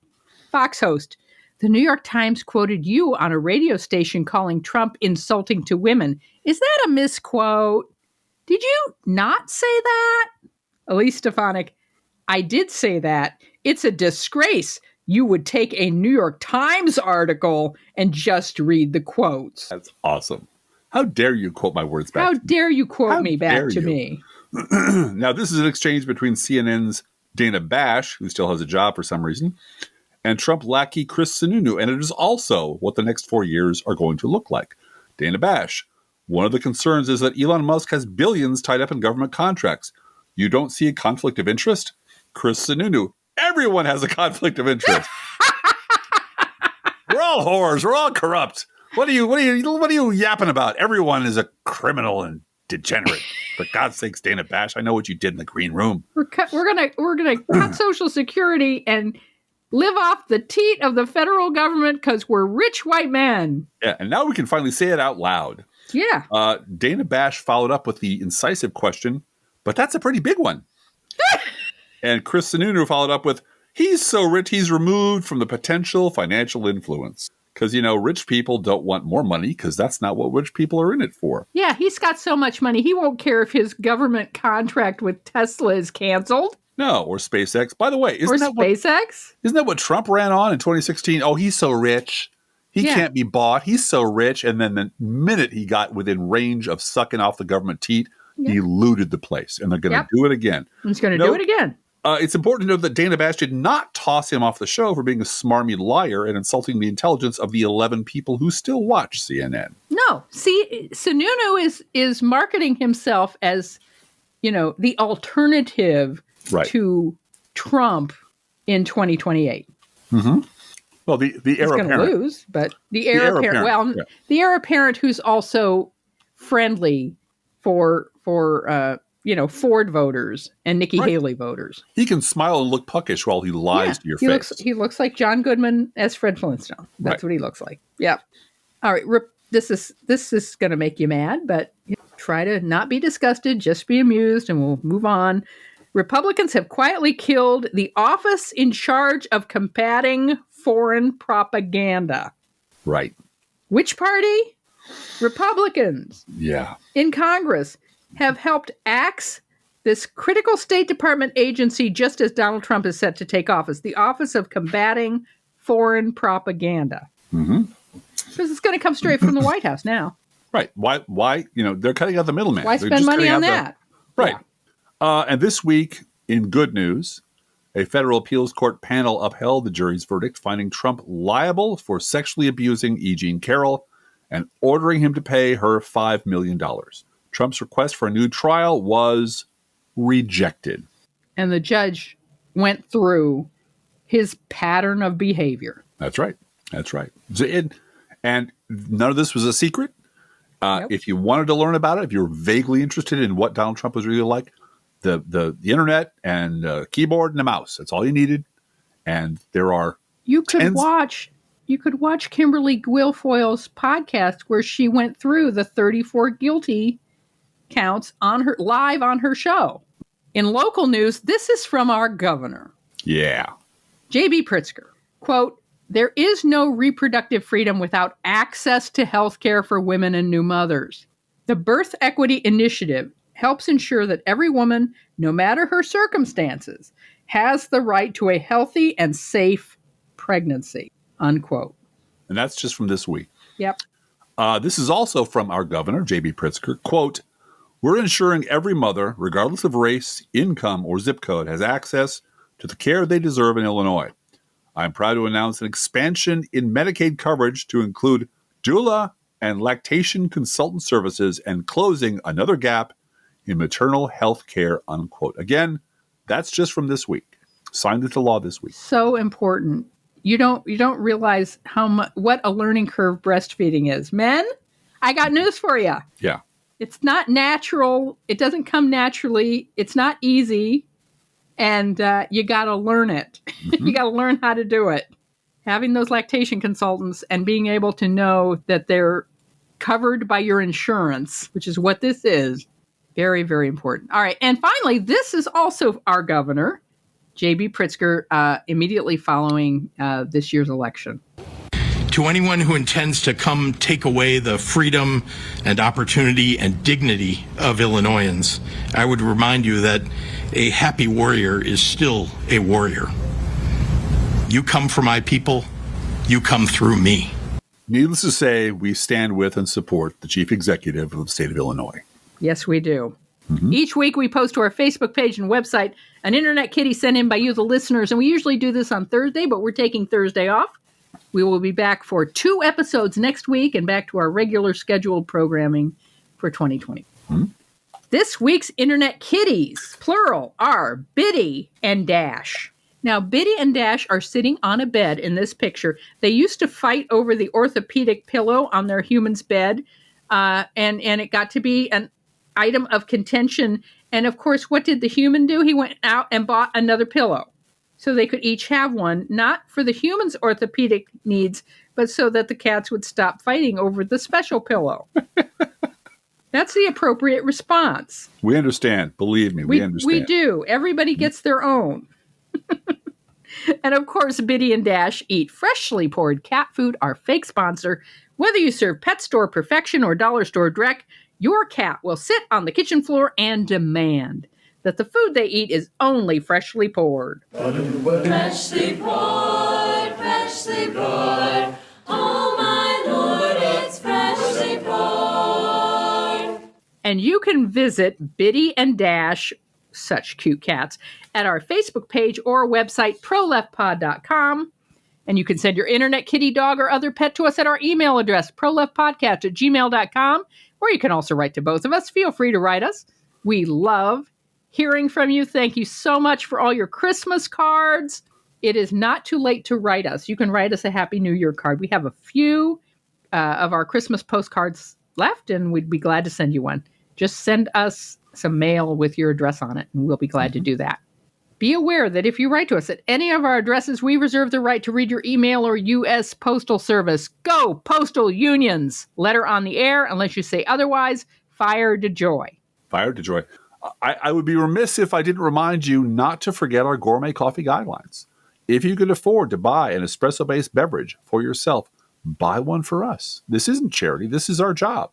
Fox host, the New York Times quoted you on a radio station calling Trump insulting to women. Is that a misquote? Did you not say that? Elise Stefanik, I did say that. It's a disgrace. You would take a New York Times article and just read the quotes. That's awesome. How dare you quote my words back? How dare you quote me back to me? Now, this is an exchange between CNN's Dana Bash, who still has a job for some reason, and Trump lackey Chris Sununu, and it is also what the next 4 years are going to look like. Dana Bash, one of the concerns is that Elon Musk has billions tied up in government contracts. You don't see a conflict of interest? Chris Sununu, everyone has a conflict of interest. We're all whores. We're all corrupt. What are you yapping about? Everyone is a criminal and degenerate. For God's sakes, Dana Bash, I know what you did in the green room. We're gonna cut Social Security and live off the teat of the federal government because we're rich white men. Yeah, and now we can finally say it out loud. Yeah. Dana Bash followed up with the incisive question, but that's a pretty big one. And Chris Sununu followed up with, he's so rich he's removed from the potential financial influence. Because, rich people don't want more money because that's not what rich people are in it for. Yeah, he's got so much money. He won't care if his government contract with Tesla is canceled. No, or SpaceX. By the way, isn't that what Trump ran on in 2016? Oh, he's so rich. He can't be bought. He's so rich. And then the minute he got within range of sucking off the government teat, he looted the place. And they're going to do it again. He's going to do it again. It's important to note that Dana Bash did not toss him off the show for being a smarmy liar and insulting the intelligence of the 11 people who still watch CNN. No. See, Sununu is marketing himself as, the alternative to Trump in 2028. Mm-hmm. Well, the heir apparent. He's going to lose, but the heir apparent. Well, the heir apparent who's also friendly for Ford voters and Nikki Haley voters. He can smile and look puckish while he lies to your face. He looks like John Goodman as Fred Flintstone. That's what he looks like. Yeah. All right. This is going to make you mad, but try to not be disgusted. Just be amused, and we'll move on. Republicans have quietly killed the office in charge of combating foreign propaganda. Right. Which party? Republicans. Yeah. In Congress have helped axe this critical State Department agency just as Donald Trump is set to take office, the Office of Combating Foreign Propaganda. Mm-hmm. Because it's going to come straight from the White House now. Right. Why? They're cutting out the middleman. Why spend money on that? Right. Yeah. And this week, in good news, a federal appeals court panel upheld the jury's verdict, finding Trump liable for sexually abusing E. Jean Carroll and ordering him to pay her $5 million. Trump's request for a new trial was rejected. And the judge went through his pattern of behavior. That's right. And none of this was a secret. Nope. If you wanted to learn about it, if you're vaguely interested in what Donald Trump was really like, the internet and keyboard and a mouse, that's all you needed. And there are you could watch Kimberly Guilfoyle's podcast where she went through the 34 guilty counts live on her show. In local news, this is from our governor. Yeah. JB Pritzker, quote, "There is no reproductive freedom without access to health care for women and new mothers. The Birth Equity Initiative helps ensure that every woman, no matter her circumstances, has the right to a healthy and safe pregnancy," unquote. And that's just from this week. Yep. This is also from our governor, JB Pritzker, quote, "We're ensuring every mother, regardless of race, income, or zip code, has access to the care they deserve in Illinois. I'm proud to announce an expansion in Medicaid coverage to include doula and lactation consultant services and closing another gap in maternal health care," unquote. Again, that's just from this week. Signed into law this week. So important. You don't realize what a learning curve breastfeeding is. Men, I got news for you. Yeah. It's not natural. It doesn't come naturally. It's not easy. And you got to learn it. Mm-hmm. You got to learn how to do it. Having those lactation consultants and being able to know that they're covered by your insurance, which is what this is, very, very important. All right. And finally, this is also our governor, JB Pritzker, immediately following this year's election. To anyone who intends to come take away the freedom and opportunity and dignity of Illinoisans, I would remind you that a happy warrior is still a warrior. You come for my people, you come through me. Needless to say, we stand with and support the chief executive of the state of Illinois. Yes, we do. Mm-hmm. Each week we post to our Facebook page and website an internet kitty sent in by you, the listeners, and we usually do this on Thursday, but we're taking Thursday off. We will be back for 2 episodes next week and back to our regular scheduled programming for 2020. Mm-hmm. This week's internet kitties, plural, are Biddy and Dash. Now, Biddy and Dash are sitting on a bed in this picture. They used to fight over the orthopedic pillow on their human's bed, and it got to be an item of contention. And of course, what did the human do? He went out and bought another pillow so they could each have one, not for the human's orthopedic needs, but so that the cats would stop fighting over the special pillow. That's the appropriate response. We understand. Believe me, we understand. We do. Everybody gets their own. And of course, Biddy and Dash eat freshly poured cat food, our fake sponsor. Whether you serve pet store perfection or dollar store dreck, your cat will sit on the kitchen floor and demand that the food they eat is only freshly poured. Freshly poured, freshly poured. Oh my Lord, it's freshly poured. And you can visit Biddy and Dash, such cute cats, at our Facebook page or website, proleftpod.com. And you can send your internet kitty, dog, or other pet to us at our email address, proleftpodcast@gmail.com, or you can also write to both of us. Feel free to write us. We love hearing from you. Thank you so much for all your Christmas cards. It is not too late to write us. You can write us a Happy New Year card. We have a few of our Christmas postcards left, and we'd be glad to send you one. Just send us some mail with your address on it, and we'll be glad to do that. Be aware that if you write to us at any of our addresses, we reserve the right to read your email or U.S. Postal Service. Go, postal unions! Letter on the air, unless you say otherwise. Fire to joy. Fire to joy. I would be remiss if I didn't remind you not to forget our gourmet coffee guidelines. If you can afford to buy an espresso-based beverage for yourself, buy one for us. This isn't charity. This is our job,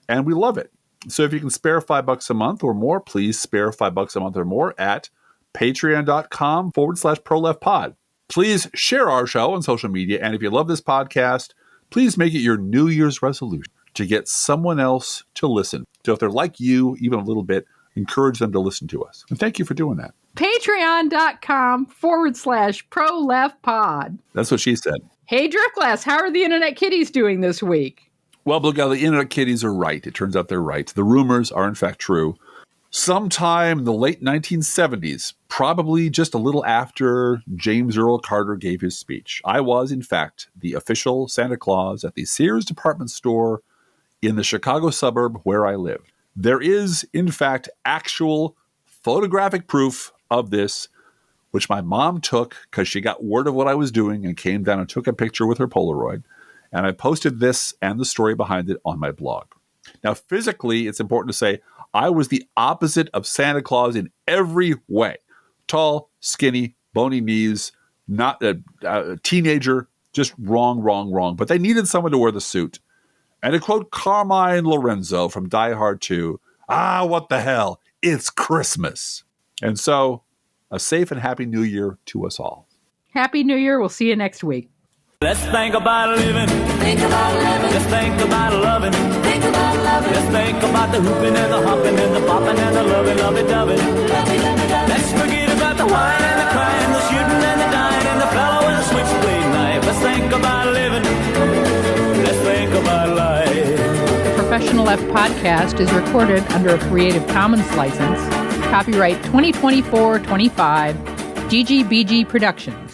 and we love it. So if you can spare $5 a month or more, please spare $5 a month or more at patreon.com/proleftpod. Please share our show on social media, and if you love this podcast, please make it your New Year's resolution to get someone else to listen. So if they're like you, even a little bit, encourage them to listen to us. And thank you for doing that. Patreon.com/proleftpod. That's what she said. Hey, Dricklass, how are the Internet Kitties doing this week? Well, Blue Gal, the Internet Kitties are right. It turns out they're right. The rumors are, in fact, true. Sometime in the late 1970s, probably just a little after James Earl Carter gave his speech, I was, in fact, the official Santa Claus at the Sears department store in the Chicago suburb where I lived. There is, in fact, actual photographic proof of this, which my mom took because she got word of what I was doing and came down and took a picture with her Polaroid. And I posted this and the story behind it on my blog. Now, physically, it's important to say I was the opposite of Santa Claus in every way. Tall, skinny, bony knees, not a teenager, just wrong. But they needed someone to wear the suit. And to quote Carmine Lorenzo from Die Hard 2, what the hell? It's Christmas. And so, a safe and happy New Year to us all. Happy New Year. We'll see you next week. Let's think about living. Think about living. Let's think about loving. Think about loving. Let's think about the hooping and the hopping and the popping and the lovey-dovey. Let's forget about the wine and the crying, the shooting and the dying, and the fellow with the switchblade knife. Let's think about living. Let's think about life. The Professional Left podcast is recorded under a Creative Commons license. Copyright 2024-25, GGBG Productions.